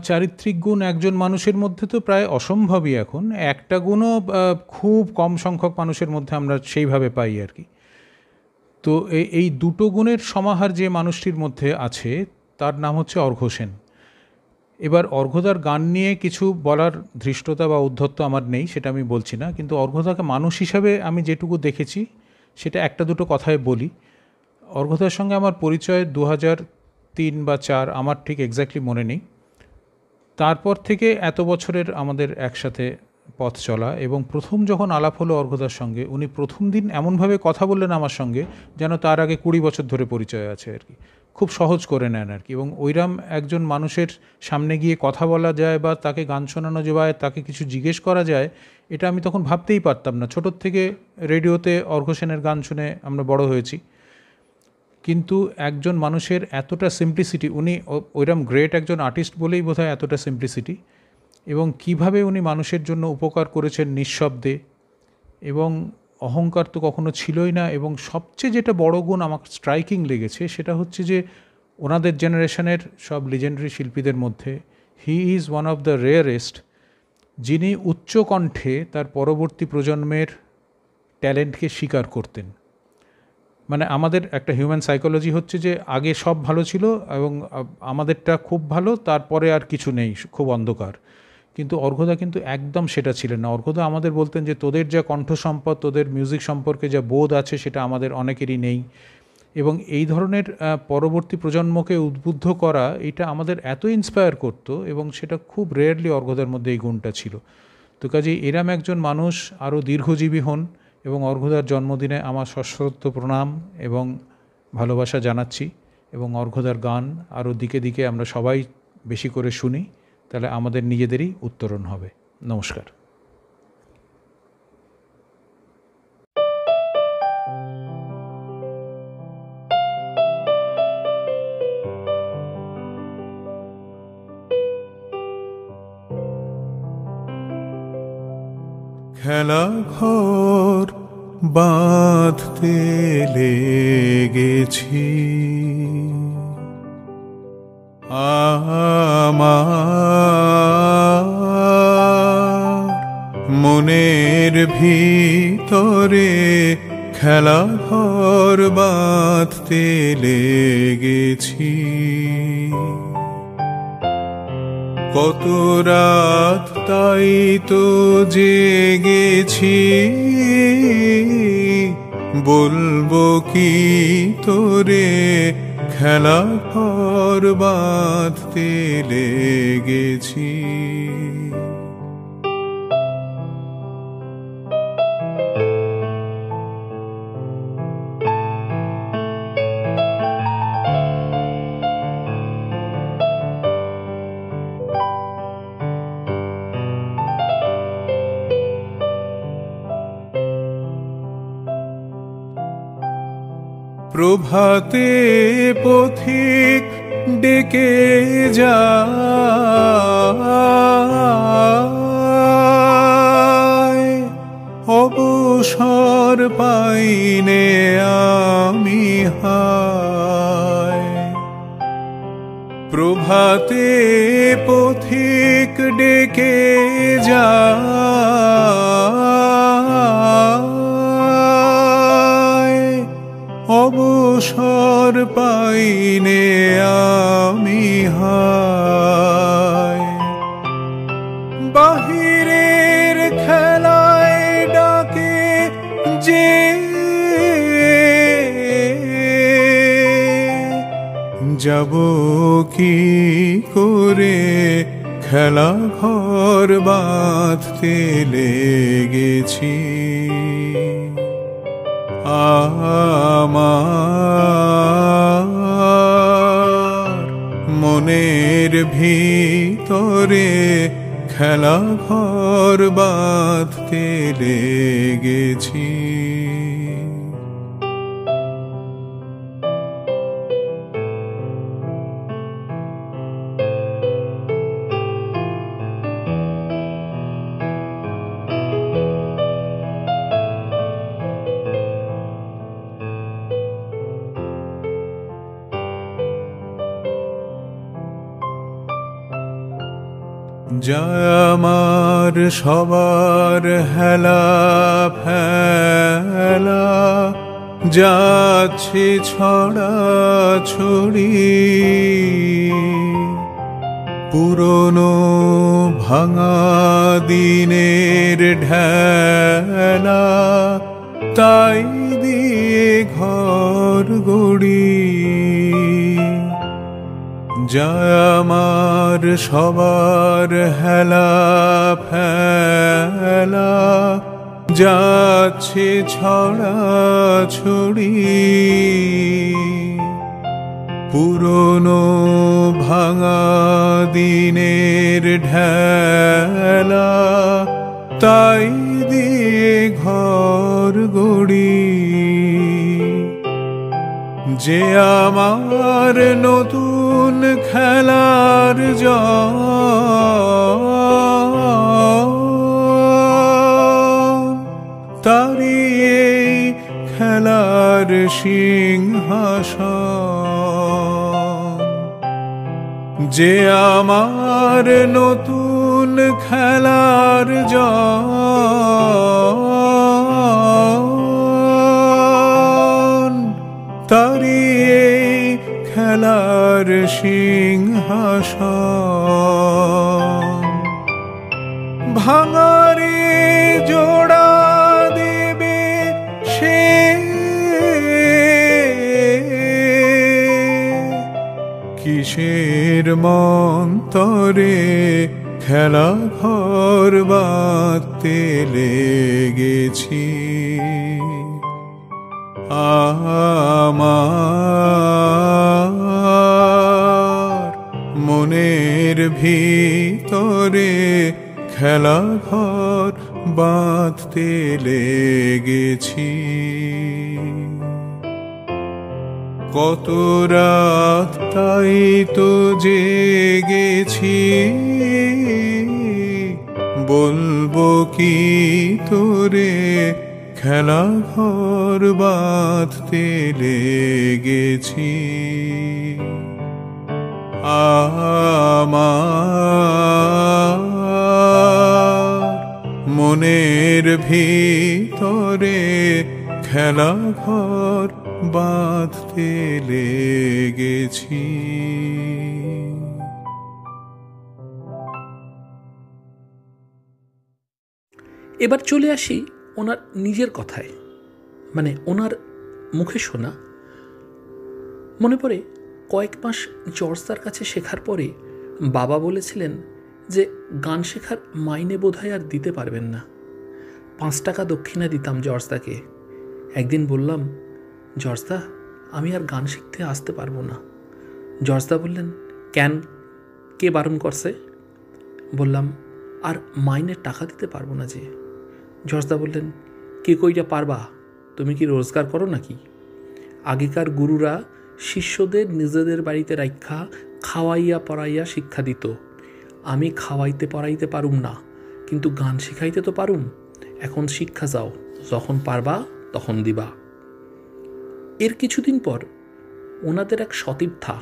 H: চারিত্রিক গুণ একজন মানুষের মধ্যে তো প্রায় অসম্ভবই। এখন একটা গুণও খুব কম সংখ্যক মানুষের মধ্যে আমরা সেইভাবে পাই আর কি। তো এই দুটো গুণের সমাহার যে মানুষটির মধ্যে আছে তার নাম হচ্ছে অর্ঘ্য সেন। এবার অর্ঘ্যদার গান নিয়ে কিছু বলার ধৃষ্টতা বা উদ্ধত্ত আমার নেই, সেটা আমি বলছি না। কিন্তু অর্ঘ্যদাকে মানুষ হিসাবে আমি যেটুকু দেখেছি সেটা একটা দুটো কথায় বলি। অর্ঘ্যদার সঙ্গে আমার পরিচয় 2003 বা 2004, আমার ঠিক এক্স্যাক্টলি মনে নেই। তারপর থেকে এত বছরের আমাদের একসাথে পথ চলা, এবং প্রথম যখন আলাপ হলো অর্ঘদার সঙ্গে, উনি প্রথম দিন এমনভাবে কথা বললেন আমার সঙ্গে যেন তার আগে 20 বছর ধরে পরিচয় আছে আর কি, খুব সহজ করে নেন আর কি। এবং ওইরাম একজন মানুষের সামনে গিয়ে কথা বলা যায় বা তাকে গান শোনানো যায়, তাকে কিছু জিজ্ঞেস করা যায়, এটা আমি তখন ভাবতেই পারতাম না। ছোটোর থেকে রেডিওতে অর্ঘ সেনের গান শুনে আমরা বড় হয়েছি, কিন্তু একজন মানুষের এতটা সিম্পলিসিটি, উনি ওইরকম গ্রেট একজন আর্টিস্ট বলেই বোধহয় এতটা সিম্পলিসিটি, এবং কিভাবে উনি মানুষের জন্য উপকার করেছেন নিঃশব্দে, এবং অহংকার তো কখনো ছিলই না। এবং সবচেয়ে যেটা বড় গুণ আমার স্ট্রাইকিং লেগেছে সেটা হচ্ছে যে ওনাদের জেনারেশনের সব লিজেন্ডারি শিল্পীদের মধ্যে he is one of the rarest যিনি উচ্চ কণ্ঠে তার পরবর্তী প্রজন্মের ট্যালেন্টকে স্বীকার করতেন। মানে আমাদের একটা হিউম্যান সাইকোলজি হচ্ছে যে আগে সব ভালো ছিল এবং আমাদেরটা খুব ভালো, তারপরে আর কিছু নেই, খুব অন্ধকার। কিন্তু অর্ঘদা কিন্তু একদম সেটা ছিলেন না। অর্ঘদা আমাদের বলতেন যে তোদের যা কণ্ঠ সম্পদ, তোদের মিউজিক সম্পর্কে যা বোধ আছে সেটা আমাদের অনেকেরই নেই, এবং এই ধরনের পরবর্তী প্রজন্মকে উদ্বুদ্ধ করা এটা আমাদের এত ইন্সপায়ার করতো, এবং সেটা খুব রেয়ারলি অর্ঘদার মধ্যে এই গুণটা ছিল। তো কাজেই এরম একজন মানুষ আরও দীর্ঘজীবী হন, এবং অর্ঘদার জন্মদিনে আমার সশ্রদ্ধ প্রণাম এবং ভালোবাসা জানাচ্ছি, এবং অর্ঘদার গান আরও দিকে দিকে আমরা সবাই বেশি করে শুনি, তাহলে আমাদের নিজেদেরই উত্তরণ হবে। নমস্কার।
I: খেলা ঘর বাঁধতে লেগেছি আমার মনের ভিতরে, খেলা ঘর বাঁধতে লেগেছি। কত রাত তাই তো জেগেছি, বলবো কি তোরে, খেলা ঘর বাঁধতে লেগেছি। প্রভাতে পথিক ডেকে যায়, অবসর পাইনে আমি হায়। প্রভাতে পথিক ডেকে যায়, অবসর পাইনে আমি হায়। বাহিরের খেলায় ডাকে যে যাব কি করে, খেলা ঘর বাঁধতে লেগেছি। আমার মনের ভিতরে, খেলা ঘর বাঁধতে লেগেছি। যা আমার সবার হেলা ফেলা, যাচ্ছে ছড়া ছড়ি, পুরনো ভাঙা দিনের ঢেলা, তাই দিয়ে ঘর গড়ি। যায় আমার সবার হেলা ফেলা, যাচ্ছে ছড়া ছড়ি পুরনো ভাঙা দিনের ঢেলা, তাই দিয়ে ঘর গড়ি যে আমার নতুন খেলার তারি এই খেলার সিংহাসন, যে আমার নতুন খেলার তারি এই খেলার সিংহাসন। ভাঙারে জোড়া দেবে সে কিসের মন্তরে, খেলা ঘর বাঁধতে লেগেছি আমার মনের ভিতরে, খেলা ঘর বাঁধতে লেগেছি। কত রাত তাই তো জেগেছি, বলবো কি তোরে, খেলা ঘর বাঁধতে লেগেছি আমার মনের ভিতরে, খেলা ঘর বাঁধতে লেগেছি।
B: এবার চলে আসি ওনার নিজের কথায়, মানে ওনার মুখে শোনা। মনে পড়ে কয়েক মাস জর্জদার কাছে শেখার পরে বাবা বলেছিলেন যে গান শেখার মাইনে বোধহয় আর দিতে পারবেন না। 5 টাকা দক্ষিণা দিতাম জর্জদাকে। একদিন বললাম, জর্জদা আমি আর গান শিখতে আসতে পারবো না। জর্জদা বললেন, কেন, কে বারণ করছে? বললাম, আর মাইনের টাকা দিতে পারবো না যে। জর্জদা বললেন, কে কইটা পারবা, তুমি কি রোজগার করো নাকি? আগেকার গুরুরা শিষ্যদের নিজেদের বাড়িতে রাইখা খাওয়াইয়া পড়াইয়া শিক্ষা দিত। আমি খাওয়াইতে পড়াইতে পারুম না, কিন্তু গান শিখাইতে তো পারুম। এখন শিক্ষা যাও, যখন পারবা তখন দিবা। এর কিছুদিন পর ওনাদের এক সতীর্থা,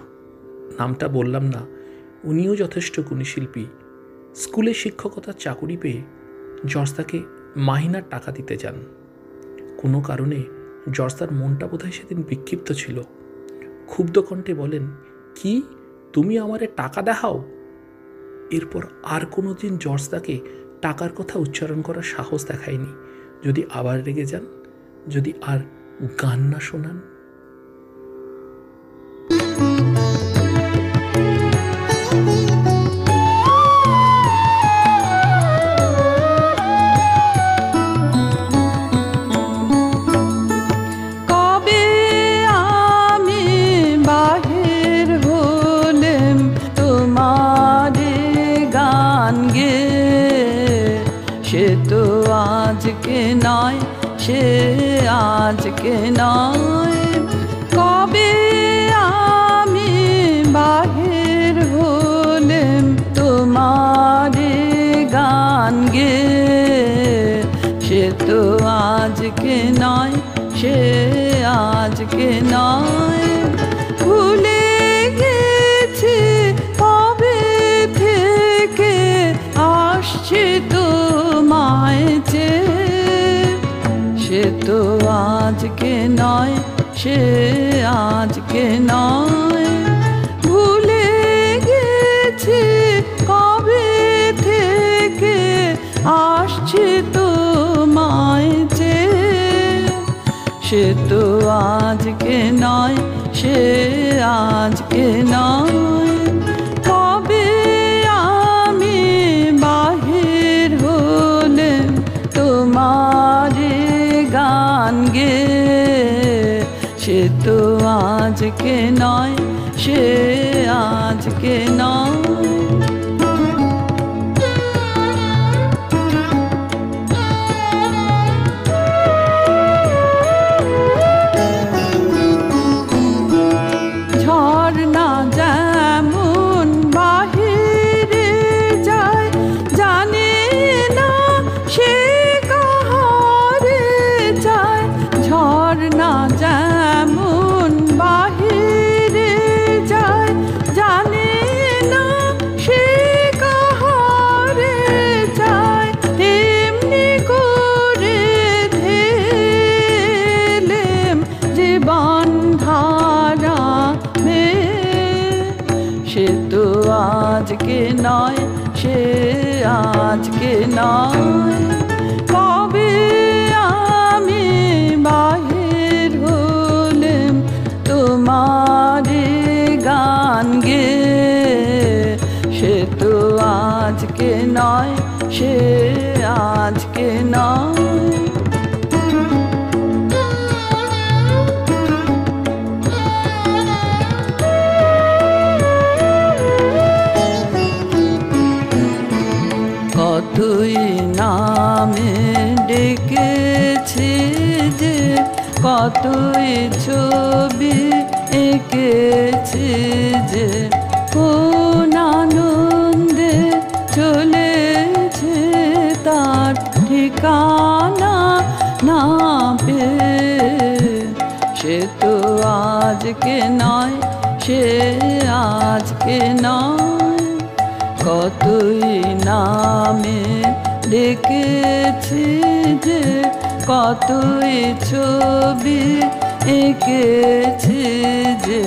B: নামটা বললাম না, উনিও যথেষ্ট গুণী শিল্পী, স্কুলে শিক্ষকতার চাকুরি পেয়ে জর্জদাকে মাহিনার টাকা দিতে যান। কোনো কারণে জর্জদার মনটা বোধহয় সেদিন বিক্ষিপ্ত ছিল। ক্ষুব্ধ কণ্ঠে বলেন, কি তুমি আমারে টাকা দেখাও? এরপর আর কোনো দিন জর্জদাকে টাকার কথা উচ্চারণ করার সাহস দেখায়নি। যদি আবার রেগে যান, যদি আর গান না শোনান।
F: সে আজকে নয়, কবে আমি বাহির হলেম তোমার গান গে। সে তো আজকে নয়, সে আজকে নয়, ভুলে গেছি কবে থেকে আসছে তোমায় চেয়ে। সে তো আজকে নয়, সে আজকে নয়, ভুলে গেছি কবে থেকে আসছে তোমায় চেয়ে। সে তো আজকে নয়, সে আজকে নয়। সে আজকে নয়। ঝর্ণা যেমন বাহিরে যায়, জানে না সে কাহারে যায়। ঝর্ণা যেমন বাহিরে যায়, জানে না সে কাহারে যায়। তেমনি করে ধেলেম জীবন ধারা মে, সে তো আজকে নয়, সে আজকে নয়। কবে আমি বাহির হলেম তোমার গান গে, সে তো আজকে নয়, সে আজকে নয়। কতই নামে ডেকেছি যে, কতই ছবি এঁকেছি যে, কোন আনন্দে চলেছে তার ঠিকানা না পেয়ে। সে তো আজকে নয়, সে আজকে নয়। কতই নামে ডেকেছি যে, কতই ছবি এঁকেছি যে,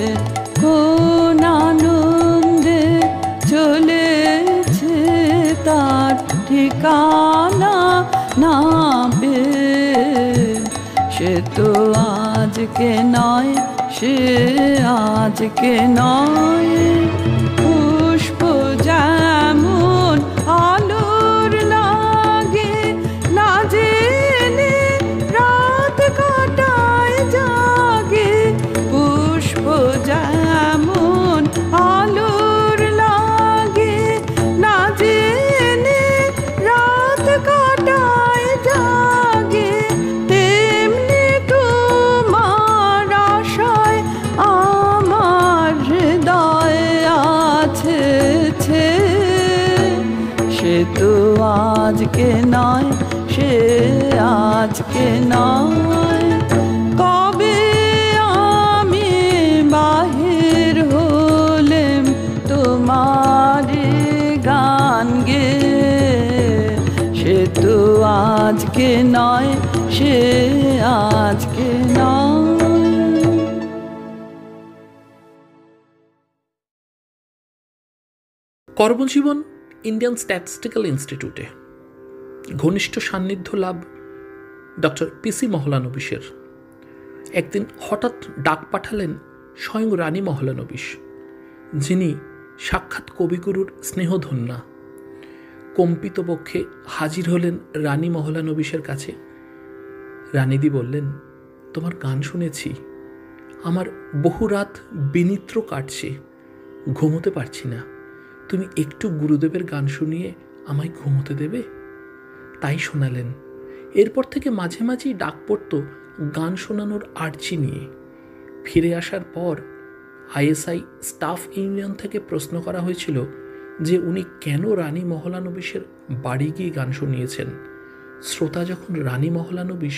F: কোন আনন্দে চলেছে তার ঠিকানা না পেয়ে। সে তো আজকে নয়, সে আজকে নয়। পুষ্প যেমন আলোর লাগে, না জেনে রাত কাটায় জাগে। পুষ্প যেমন আলোর লাগে, না জেনে রাত কাটায় জাগে। তেমনি তোমার আশায় আমার হৃদয় আছে, সে তো আজকে নয়, সে আজকে নয়। কবে আমি বাহির হলেম তোমার গান গে, সে তো আজকে নয়, সে আজকে নয়।
B: কর্মজীবন ইন্ডিয়ান স্ট্যাটিস্টিক্যাল ইনস্টিটিউটে ঘনিষ্ঠ সান্নিধ্য লাভ ডক্টর পিসি মহলানবিশের। একদিন হঠাৎ ডাক পাঠালেন স্বয়ং রানী মহলানবিশ, যিনি সাক্ষাৎ কবিগুরুর স্নেহধন্যা। কম্পিত বক্ষে হাজির হলেন রানী মহলানবিশের কাছে। রানীদি বললেন, তোমার গান শুনেছি, আমার বহু রাত বিনিদ্র কাটছে, ঘুমোতে পারছি না। তুমি একটু গুরুদেবের গান শুনিয়ে আমায় ঘুমোতে দেবে? তাই শোনালেন। এরপর থেকে মাঝে মাঝেই ডাক পড়ত গান শোনানোর আর্জি নিয়ে। ফিরে আসার পর আইএসআই স্টাফ ইউনিয়ন থেকে প্রশ্ন করা হয়েছিল যে উনি কেন রানী মহলানবিশের বাড়ি গিয়ে গান শুনিয়েছেন। শ্রোতা যখন রানী মহলানবিশ,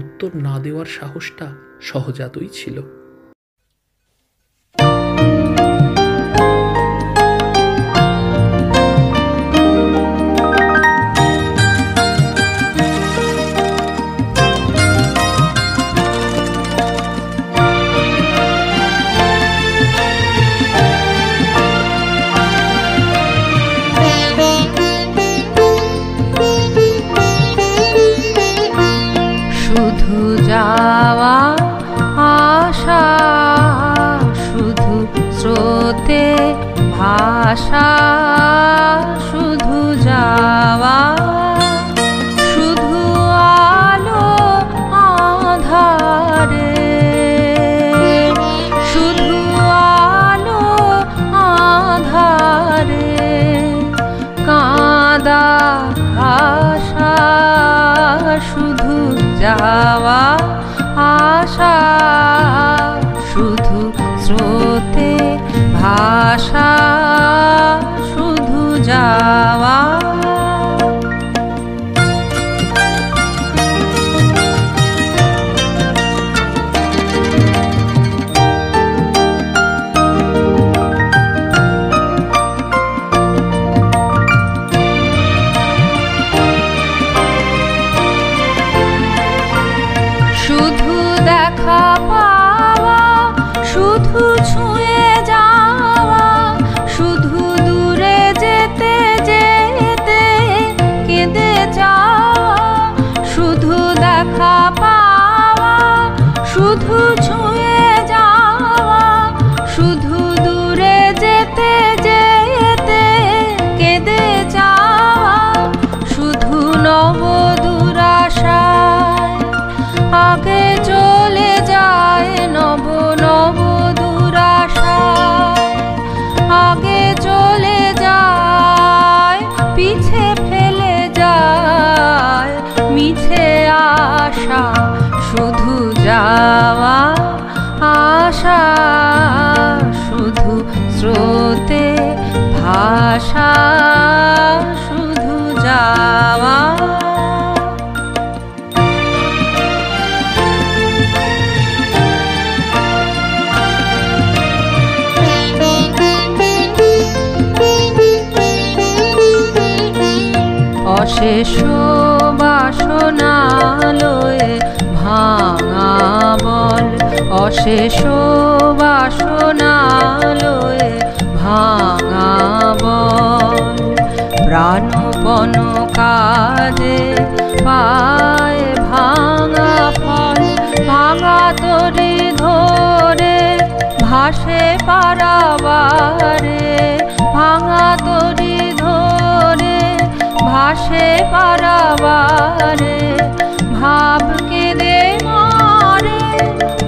B: উত্তর না দেওয়ার সাহসটা সহজাতই ছিল।
J: শুধু যাওয়া আশা, শুধু স্রোতে ভাষা, শুধু যাওয়া, শুধু আলো আধারে, শুধু আলো যাওয়া আশা শুধু স্রোতে ভাষা শুধু যাওয়া। শুধু দেখা পাওয়া, শুধু ছুঁয়ে যাওয়া, শুধু দূরে যেতে যেতে কেঁদে যাওয়া। শুধু দেখা পাওয়া, শুধু ছুঁয়ে যাওয়া, শুধু দূরে যেতে যেতে কেঁদে যাওয়া। শুধু নব দুরাশায় আগে চলে যায়, নব নব দুরাশায় আগে চলে যায়, পিছে ফেলে যায় মিছে আশা শুধু যাওয়া আশা শুধু স্রোতে ভাষা শুধু যাওয়া। অশেষ বাসনা লয়ে ভাঙা বল, অশেষ বাসনা লয়ে ভাঙা বল। প্রাণপণ কাজে পায় ভাঙা ফল, ভাঙা তরি ধরে ভাসে পারাবারে, ভাঙা তরি ধরে ভাসে পারাবারে। ভাব কেঁদে মরে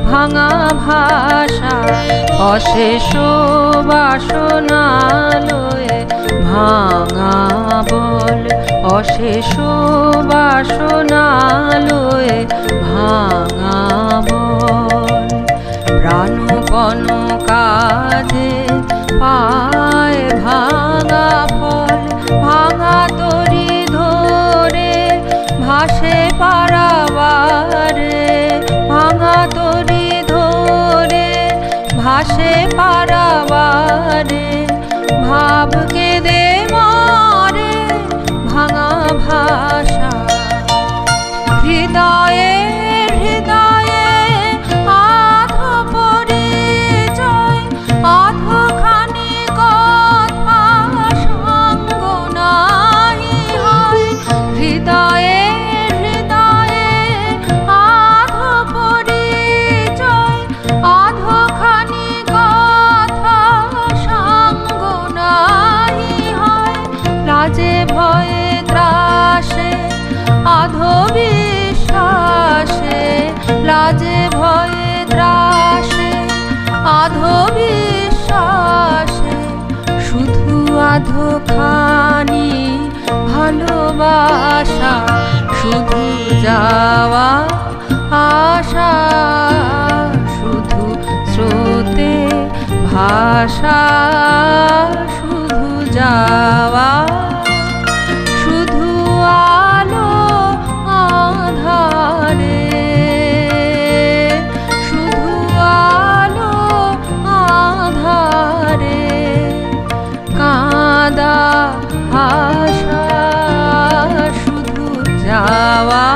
J: ভাঙা ভাষা, অশেষ বাসনা লয়ে ভাঙা বল, অশেষ বাসনা লয়ে ভাঙা বল। প্রাণপণ কাজে পায় ভাঙা ফল, ভাঙা তরি ধরে ভাসে পারাবারে, ভাঙা তরি ধরে ভাসে পারাবারে। ভাব কেঁদে মরে ভাঙা ভাষা, হৃদয়ে হৃদয়ে আধো পরিচয়, আধোখানি কথা সঙ্গ নাহি হয়। হৃদয়ে হৃদয়ে আধো পরিচয়, আধোখানি কথা সঙ্গ নাহি হয়। লাজে ভয়ে ত্রাসে আধো বিশ্বাসে, লাজে ভয়ে ত্রাসে আধো বিশ্বাসে। শুধু আধোখানি ভালোবাসা শুধু যাওয়া আশা শুধু স্রোতে ভাষা শুধু যাওয়া। শুধু আলো আধারে, শুধু আলো আধারে কাঁদা ভাষা শুধু যাওয়া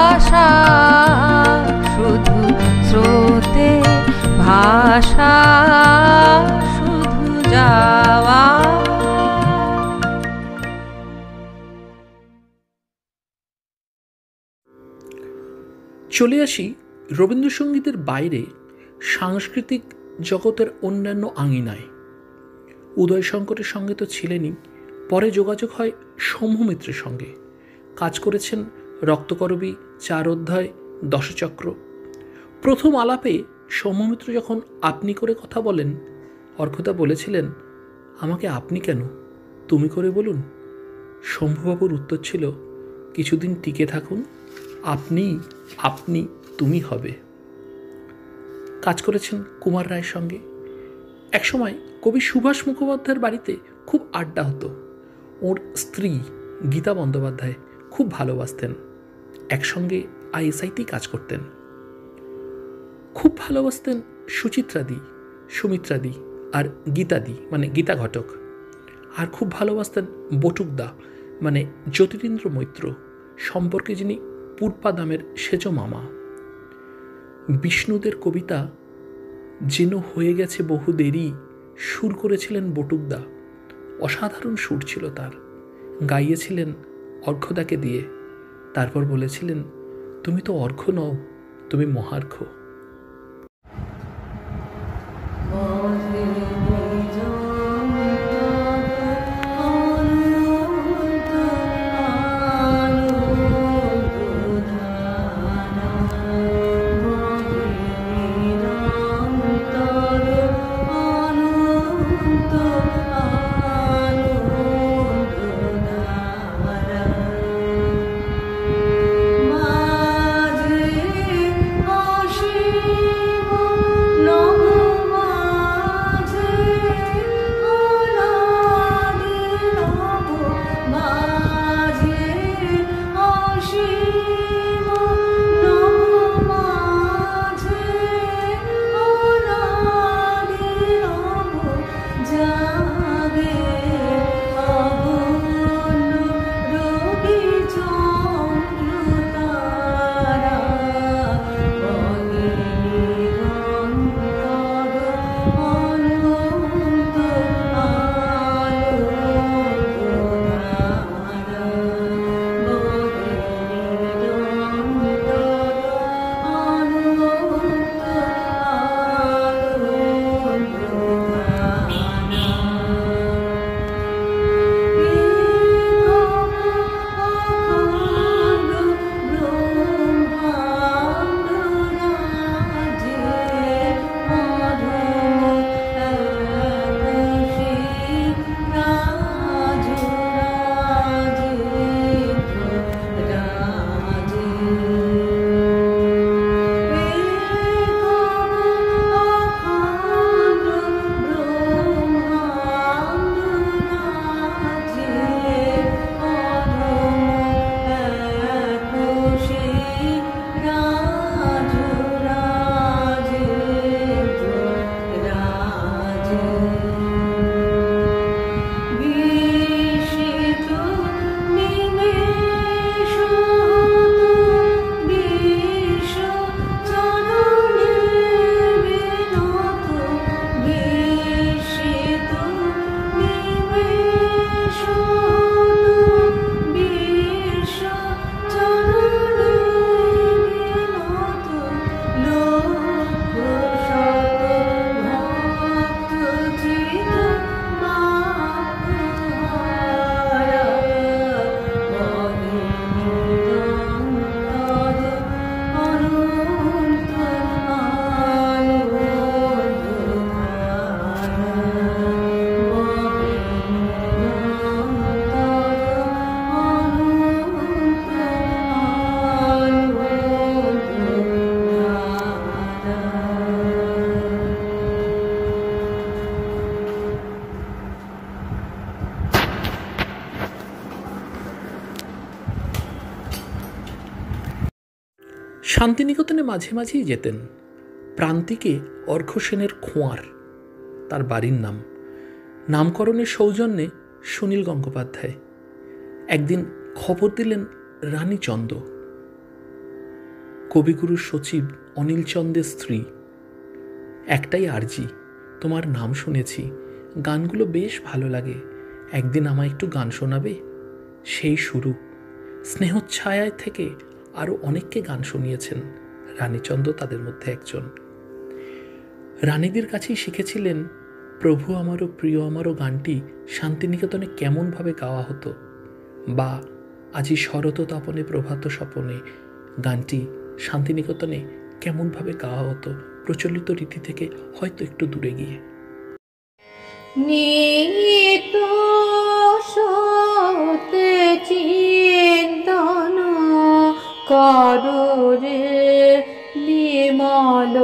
J: আশা শুধু স্রোতে ভাষা শুধু যাওয়া।
B: চলে আসি রবীন্দ্রসঙ্গীতের বাইরে সাংস্কৃতিক জগতের অন্যান্য আঙিনায়। উদয়শঙ্করের সঙ্গে তো ছিলেনই, পরে যোগাযোগ হয় সৌম্য মিত্রের সঙ্গে। কাজ করেছেন রক্তকরবী, 4 অধ্যায়, দশচক্র। প্রথম আলাপে সৌম্য মিত্র যখন আপনি করে কথা বলেন, অর্কদা বলেছিলেন, আমাকে আপনি কেন, তুমি করে বলুন। শম্ভুবাবুর উত্তর ছিল, কিছুদিন টিকে থাকুন, আপনি আপনি তুমি হবে। কাজ করেছেন কুমার রায়ের সঙ্গে। একসময় কবি সুভাষ মুখোপাধ্যায়ের বাড়িতে খুব আড্ডা হতো। ওর স্ত্রী গীতা বন্দ্যোপাধ্যায় খুব ভালোবাসতেন। একসঙ্গে আইএসআইতেই কাজ করতেন। খুব ভালোবাসতেন সুচিত্রাদি, সুমিত্রাদি আর গীতাদি মানে গীতা ঘটক। আর খুব ভালোবাসতেন বটুকদা মানে জ্যোতিরিন্দ্র মৈত্র, সম্পর্কে যিনি পূর্বাদামের সেজ মামা। বিষ্ণুদের কবিতা যেন হয়ে গেছে বহু দেরি সুর করেছিলেন বটুকদা। অসাধারণ সুর ছিল তার। গাইয়েছিলেন অর্ঘ্যদাকে দিয়ে। তারপর বলেছিলেন, তুমি তো অর্ঘ্য নও, তুমি মহার্ঘ্য। শান্তিনিকেতনে মাঝে মাঝেই যেতেন। প্রান্তিকে অর্ঘ্য সেনের খোঁয়ার তার বাড়ির নাম। নামকরণের সৌজন্যে সুনীল গঙ্গোপাধ্যায়। একদিন খবর দিলেন রানীচন্দ, কবিগুরুর সচিব অনিল চন্দের স্ত্রী। একটাই আর্জি, তোমার নাম শুনেছি, গানগুলো বেশ ভালো লাগে, একদিন আমায় একটু গান শোনাবে। সেই শুরু। স্নেহচ্ছায়ায় থেকে আরও অনেককে গান শুনিয়েছেন, রানীচন্দ্র তাদের মধ্যে একজন। রানীদের কাছেই শিখেছিলেন প্রভু আমারও প্রিয় আমারও গানটি শান্তিনিকেতনে কেমনভাবে গাওয়া হতো, বা আজি শরৎ তপনে প্রভাত স্বপনে গানটি শান্তিনিকেতনে কেমনভাবে গাওয়া হতো প্রচলিত রীতি থেকে হয়তো একটু দূরে গিয়ে।
J: নিত সতে চিন্তন করো রে বিমল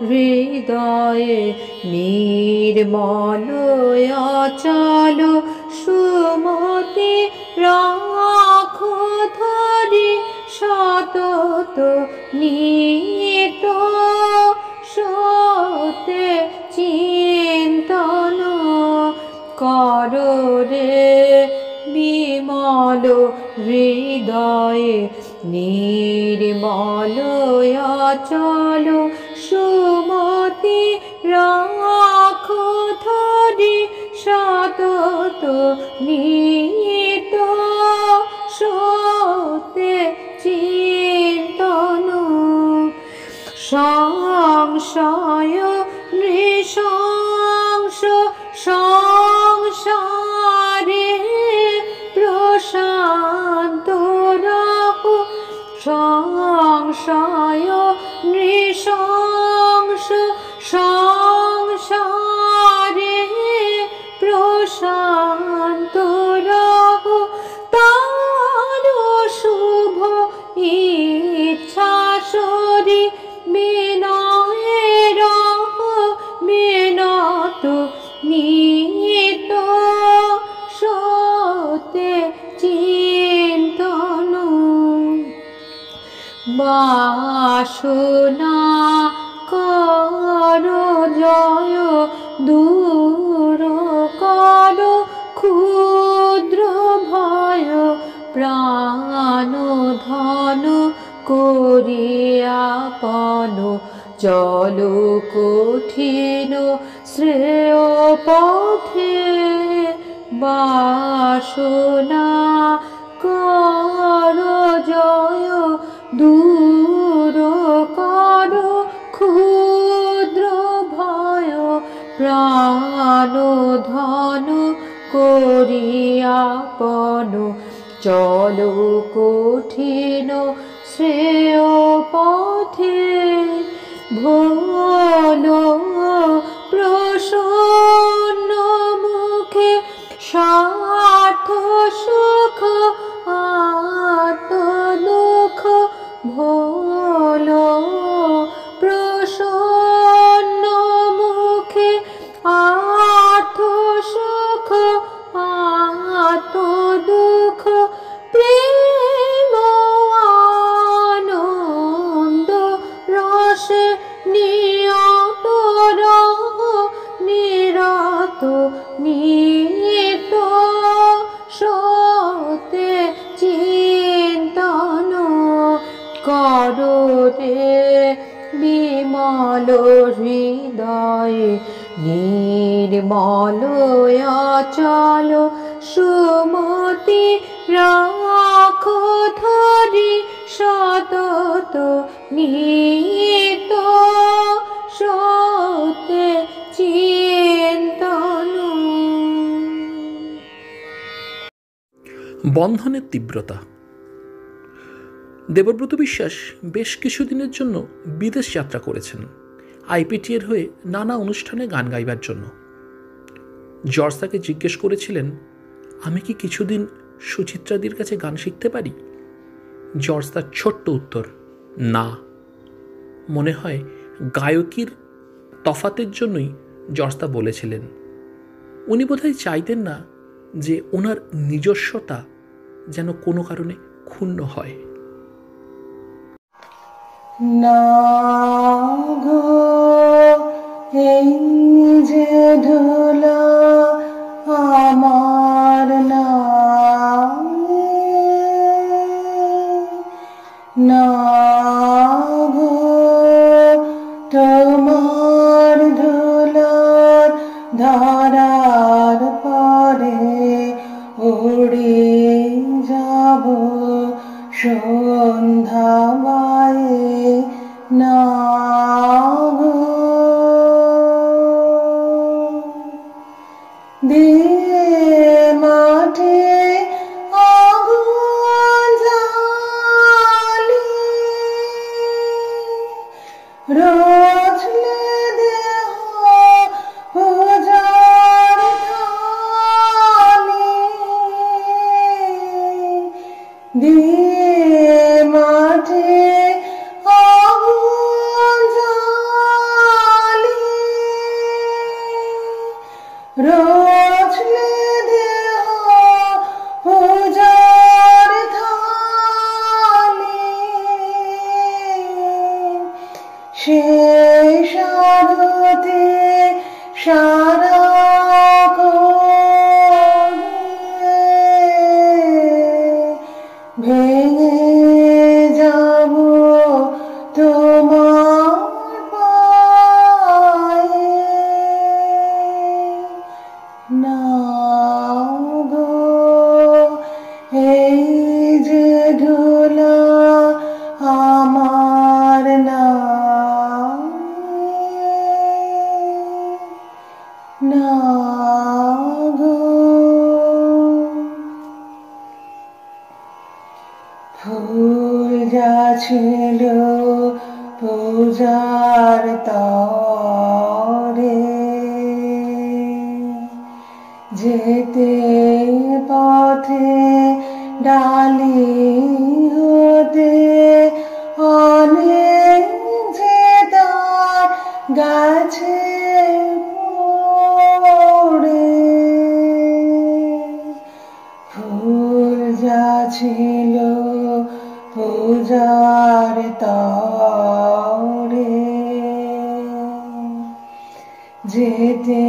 J: হৃদয়ে নির্মল অচল সুমতি রাখো ধরি সতত নিত সতে চিন্তন করো রে বিমল হৃদয়ে নির্মল অচল সুমতি রাখো ধরি সতত নিত সতে চিন্তন সংশয় নৃশংস সংসারে প্রশান্ত রাখো সংশয় নৃশংস সংসারে প্রশান্ত রাখো তার শুভ ইচ্ছা সরি বিনয়ের বিনত নিত সতে চিন্তন বাসনা কর জয় দূর কর ক্ষুদ্র ভয় প্রাণ ধন করিয়াপন চল কঠিন শ্রেয় পথে বাসনা কর জয় দূর কর ক্ষুদ্র ভয় প্রাণ ধন করিয়াপন চল কঠিন শ্রেয় পথে ভোল প্রসন্ন মুখে স্বার্থ সুখ আত্ম দুঃখ ভোল প্রসন্ন মুখে আর্থ সুখ আত্ম দুঃখ প্রেম আনন্দ রসে নিয়ত রহ নিরত নিত সতে চিন্তন করো রে বিমল হৃদয়ে নির্মল অচল সুমতি রাখো ধরি সতত নিত সতে চিন্তন।
B: বন্ধনের তীব্রতা। দেবব্রত বিশ্বাস বেশ কিছুদিনের জন্য বিদেশ যাত্রা করেছেন আইপিটিএর হয়ে নানা অনুষ্ঠানে গান গাইবার জন্য। জর্জ তাকে জিজ্ঞেস করেছিলেন, আমি কি কিছুদিন সুচিত্রাদির কাছে গান শিখতে পারি? জর্জ তার ছোট্ট উত্তর, না। মনে হয় গায়কির তফাতের জন্যই জর্জ তা বলেছিলেন। উনি বোধহয় চাইতেন না যে ওনার নিজস্বতা যেন কোনো কারণে ক্ষুণ্ণ হয়।
E: না গো এই যে ধুলা আমার না, না গো তোমার ধুলার ধরার পরে উড়ে যাব সন্ধ্যা বায়ে, না গো দিয়ে মাঠে আগুন জ্বালি রচলে দেহ পূজার থালি, দিয়ে মাঠে সারা ভেঙে যাব তোমার পায়ে নাও গো এই যে ধুলা আমার নাও গো ফুল যা ছিল পূজার তরে যেতে পথে ডালি হতে অনেক যে তার গাছে পড়ে ফুল যা ছিল পূজার তরে যেতে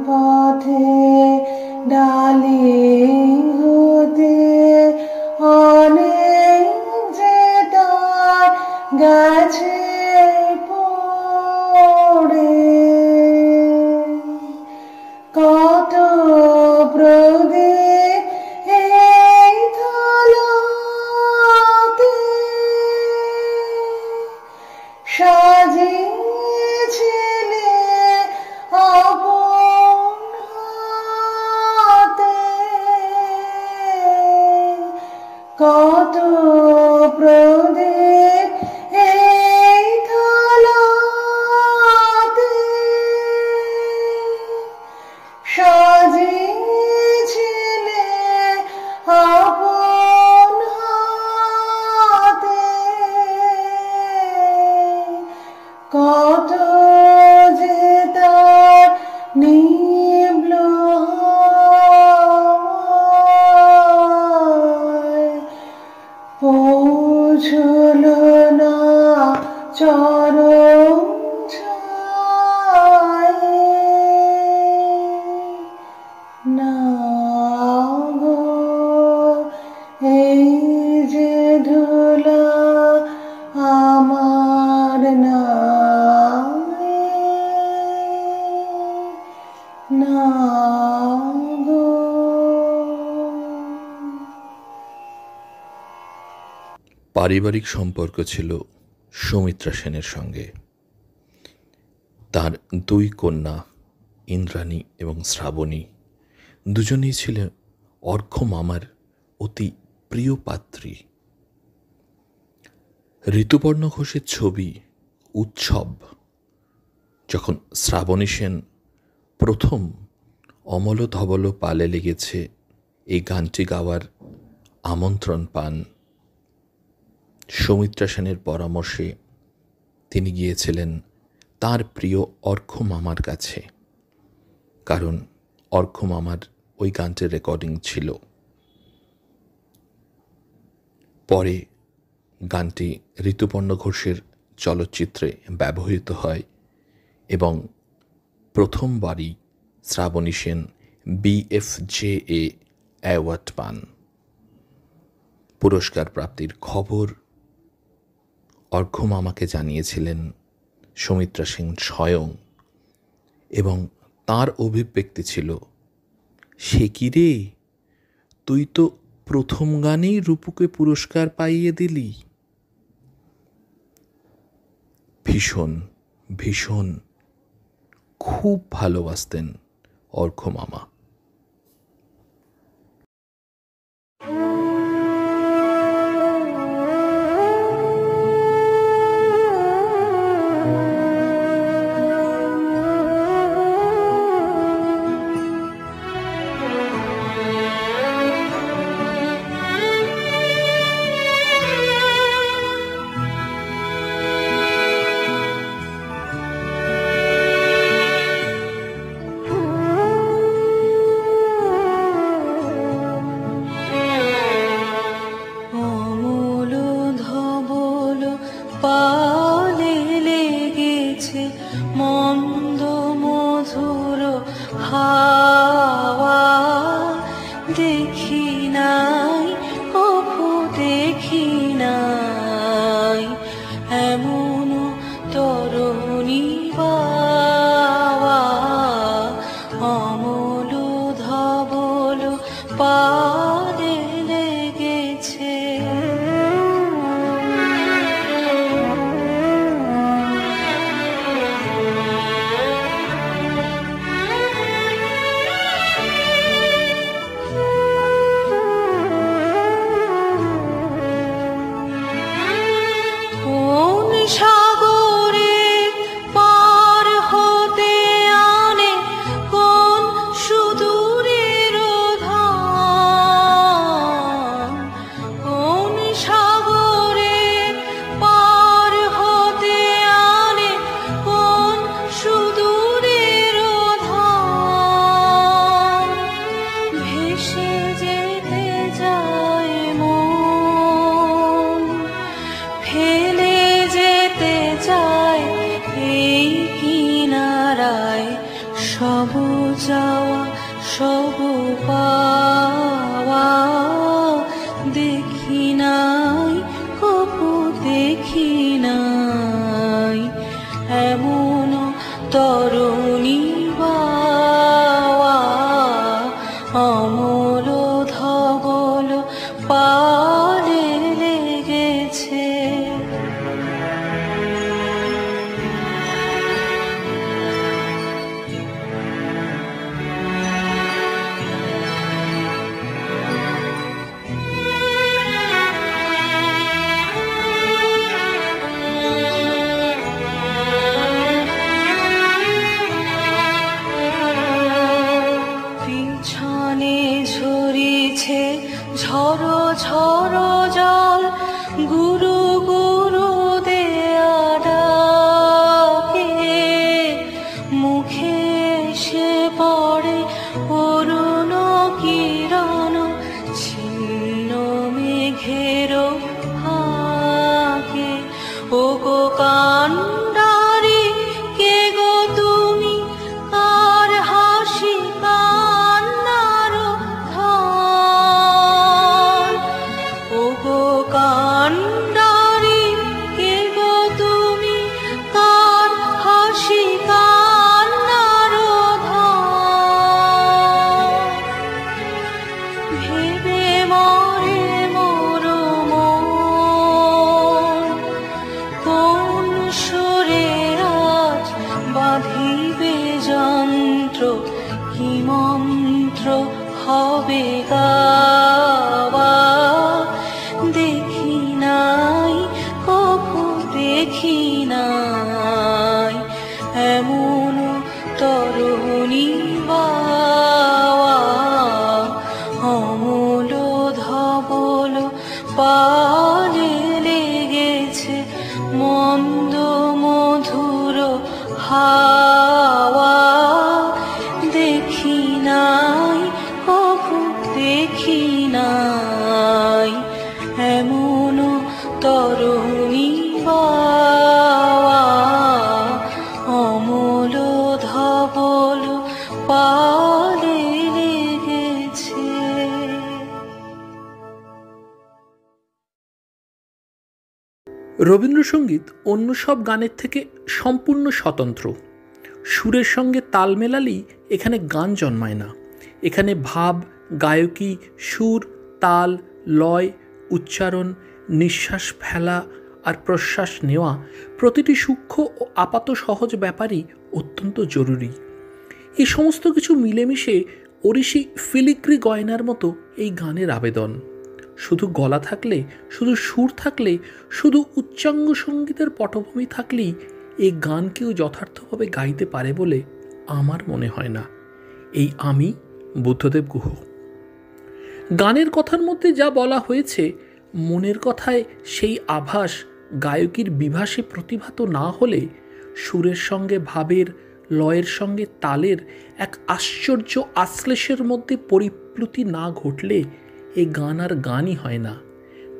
E: পথে ডালি হতে অনেক যে তার গাছে পড়ে কত প্রদীপ এই থালাতে সাজিয়েছিলে আপন হাতে কত প্রদীপ এই থালাতে সাজিয়েছিলে আপন হাতে কত যে তার নিবল পৌঁছল না চরম ছায়ে না গো এই যে ধুলা আমার না গো।
B: পারিবারিক সম্পর্ক ছিল সৌমিত্রা সেনের সঙ্গে। তার দুই কন্যা ইন্দ্রাণী এবং শ্রাবণী দুজনেই ছিলেন অর্ঘ্য মামার অতি প্রিয় পাত্রী। ঋতুপর্ণ ঘোষের ছবি উৎসব যখন শ্রাবণী সেন প্রথম অমল ধবল পালে লেগেছে এই গানটি গাওয়ার আমন্ত্রণ পান, সৌমিত্রা সেনের পরামর্শে তিনি গিয়েছিলেন তার প্রিয় অর্ঘ্য মামার কাছে, কারণ অর্ঘ্য মামার ওই গানটির রেকর্ডিং ছিল। পরে গানটি ঋতুপর্ণ ঘোষের চলচ্চিত্রে ব্যবহৃত হয় এবং প্রথমবারই শ্রাবণী সেন BFJA অ্যাওয়ার্ড পান। পুরস্কার প্রাপ্তির খবর অর্ঘ্য মামাকে জানিয়েছিলেন সৌমিত্রা সেন স্বয়ং, এবং তার অভিব্যক্তি ছিল, সে কি রে, তুই তো প্রথম গানেই রূপুকে পুরস্কার পাইয়ে দিলি। ভীষণ ভীষণ খুব ভালোবাসতেন অর্ঘ্য মামা।
E: দেখি নাই এমন তরুণী বাবা অমল ধবল পাদে লেগেছে। কোন সাগরে পার হতে আনে কোন সুদূরের ধাম, কোন সাগরে পার হতে আনে কোন সুদূরের ধাম, ভেসে যেতে যায় মন, ফেলে যেতে চায় এই কিনারায় সব যাওয়া সব পাওয়া। দেখি নাই কবু দেখি নাই এমন তরুণী বাবা অমল ধবল পালে লেগেছে। পিছনে ঝরিছে ঝড়ো ঝড়ো জল, গুরু গুরু দেয়া ডাকে, মুখে এসে পড়ে অরুণ কিরণ ছিন্ন মেঘের ফাঁকে। ও গো কান্ডারি কে গো তুমি, কার হাসি কান্নার ধার। ও গো কান্ডারি কে গো তুমি, কার হাসি কান্নার ধার। ভেবে মরে মোর মন, কোন সুরে আজ বাঁধিবে যন্ত্র, কি মন্ত্র হবে গাওয়া। দেখি নাই কবু দেখি নাই এমন তরুণী বাবা অমল ধবল পালে লেগেছে মন্দ মধুর হাওয়া। দেখি নাই কবু দেখি নাই এমন তরুণী বাবা অমল ধবল পালে লেগেছে।
B: রবীন্দ্রসঙ্গীত অন্য সব গানের থেকে সম্পূর্ণ স্বতন্ত্র। সুরের সঙ্গে তাল মেলালেই এখানে গান জন্মায় না। এখানে ভাব, গায়কী, সুর, তাল, লয়, উচ্চারণ, নিঃশ্বাস ফেলা আর প্রশ্বাস নেওয়া প্রতিটি সূক্ষ্ম ও আপাত সহজ ব্যাপারই অত্যন্ত জরুরি। এই সমস্ত কিছু মিলেমিশে ওড়িশি ফিলিগ্রি গয়নার মতো এই গানের আবেদন। শুধু গলা থাকলে, শুধু সুর থাকলে, শুধু উচ্চাঙ্গ সঙ্গীতের পটভূমি থাকলেই এই গান কেউ যথার্থভাবে গাইতে পারে বলে আমার মনে হয় না। এই আমি বুদ্ধদেব গুহ। গানের কথার মধ্যে যা বলা হয়েছে, মনের কথায় সেই আভাস গায়কীর বিভাসে প্রতিভাত না হলে, সুরের সঙ্গে ভাবের, লয়ের সঙ্গে তালের এক আশ্চর্য আশ্লেষের মধ্যে পরিপ্লুতি না ঘটলে এই গান আর গানই হয় না।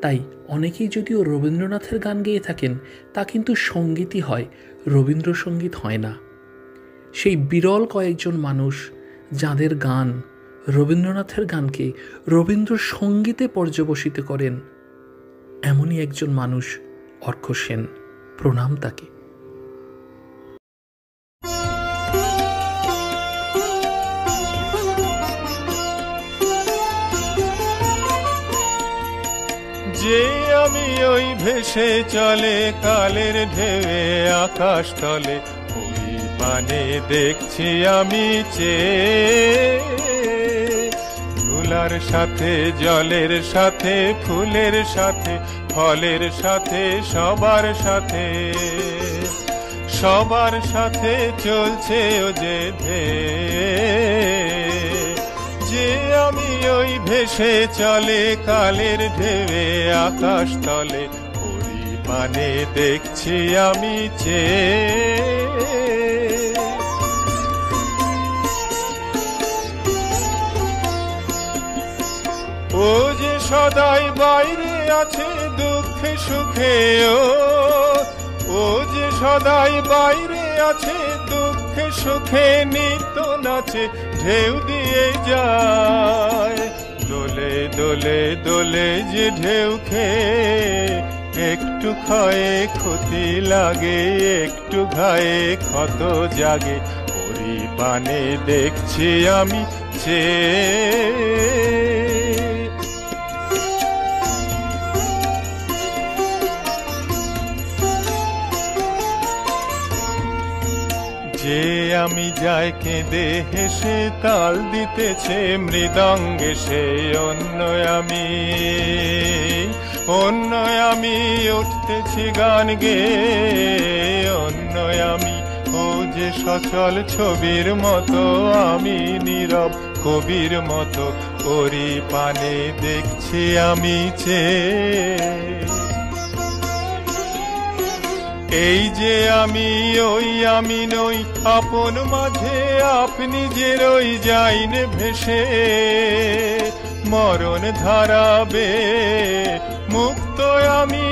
B: তাই অনেকেই যদিও রবীন্দ্রনাথের গান গেয়ে থাকেন, তা কিন্তু সঙ্গীতই হয়, রবীন্দ্রসঙ্গীত হয় না। সেই বিরল কয়েকজন মানুষ যাদের গান রবীন্দ্রনাথের গানকে রবীন্দ্রসঙ্গীতে পর্যবসিত করেন, এমনই একজন মানুষ অর্ঘ্য সেন। প্রণাম তাকে।
I: যে আমি ওই ভেসে চলে কালের ঢেউয়ে আকাশ তলে, ওই পানে দেখছি আমি চেয়ে, ধুলার সাথে জলের সাথে ফুলের সাথে ফলের সাথে সবার সাথে, সবার সাথে চলছে ও যে যে আমি ওই ভেসে চলে কালের ঢেউয়ে আকাশ তলে, ওই পানে দেখছি আমি চেয়ে। ও যে সদাই বাইরে আছে দুঃখে সুখে, ও যে সদাই বাইরে আছে দুঃখে সুখে, নিত্য নাচে ঢেউ দিয়ে যায়, দোলে দোলে দোলে যে ঢেউ খেয়ে, একটু ক্ষয়ে ক্ষতি লাগে, একটু ঘায়ে ক্ষত জাগে, ওরি পানে দেখছি আমি চেয়ে। যে আমি যাই কেঁদে হেসে তাল দিতেছে মৃদঙ্গে, সে অন্য আমি উঠতেছি গান গেয়ে, অন্য আমি। ও যে সচল ছবির মতো আমি নীরব কবির মতো, ওরি পানে দেখছি আমি চেয়ে। এই যে আমি ওই আমি নই, আপন মাঝে আপনি যে রই যাইন ভেসে, মরণ ধারাবে মুক্ত আমি,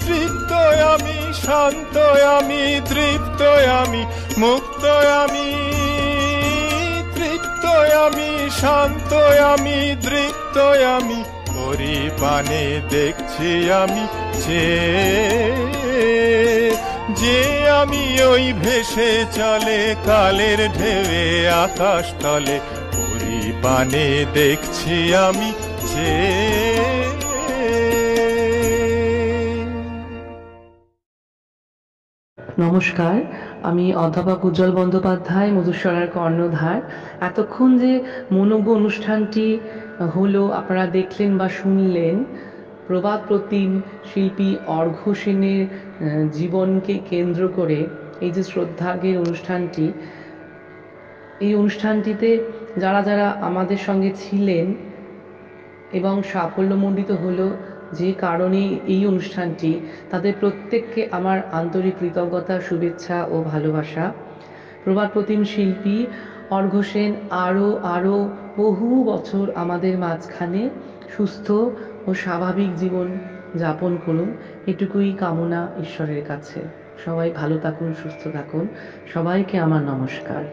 I: তৃপ্ত আমি, শান্ত আমি, তৃপ্ত আমি, মুক্ত আমি, তৃপ্ত আমি, শান্ত আমি, তৃপ্ত আমি, ওরি পানে দেখছি আমি যে আমি ওই ভেসে চলে কালের ঢেউয়ে আকাশ তলে, ওরি পানে দেখছি আমি
G: নমস্কার, আমি অধ্যাপক উজ্জ্বল বন্দ্যোপাধ্যায়, মধুসরার কর্ণধার। এতক্ষণ যে মনোজ্ঞ অনুষ্ঠানটি হলো, আপনারা দেখলেন বা শুনলেন, প্রবাদ প্রতিম শিল্পী অর্ঘ্য সেনের জীবনকে কেন্দ্র করে এই যে শ্রদ্ধার্ঘ্যের অনুষ্ঠানটি, এই অনুষ্ঠানটিতে যারা যারা আমাদের সঙ্গে ছিলেন এবং সাফল্যমণ্ডিত হলো যে কারণে এই অনুষ্ঠানটি, তাদের প্রত্যেককে আমার আন্তরিক কৃতজ্ঞতা, শুভেচ্ছা ও ভালোবাসা। প্রবাদ প্রতিম শিল্পী অর্ঘ্য সেন আরও বহু বছর আমাদের মাঝখানে সুস্থ ও স্বাভাবিক জীবন যাপন করুন, এটুকুই কামনা ঈশ্বরের কাছে। সবাই ভালো থাকুন, সুস্থ থাকুন। সবাইকে আমার নমস্কার।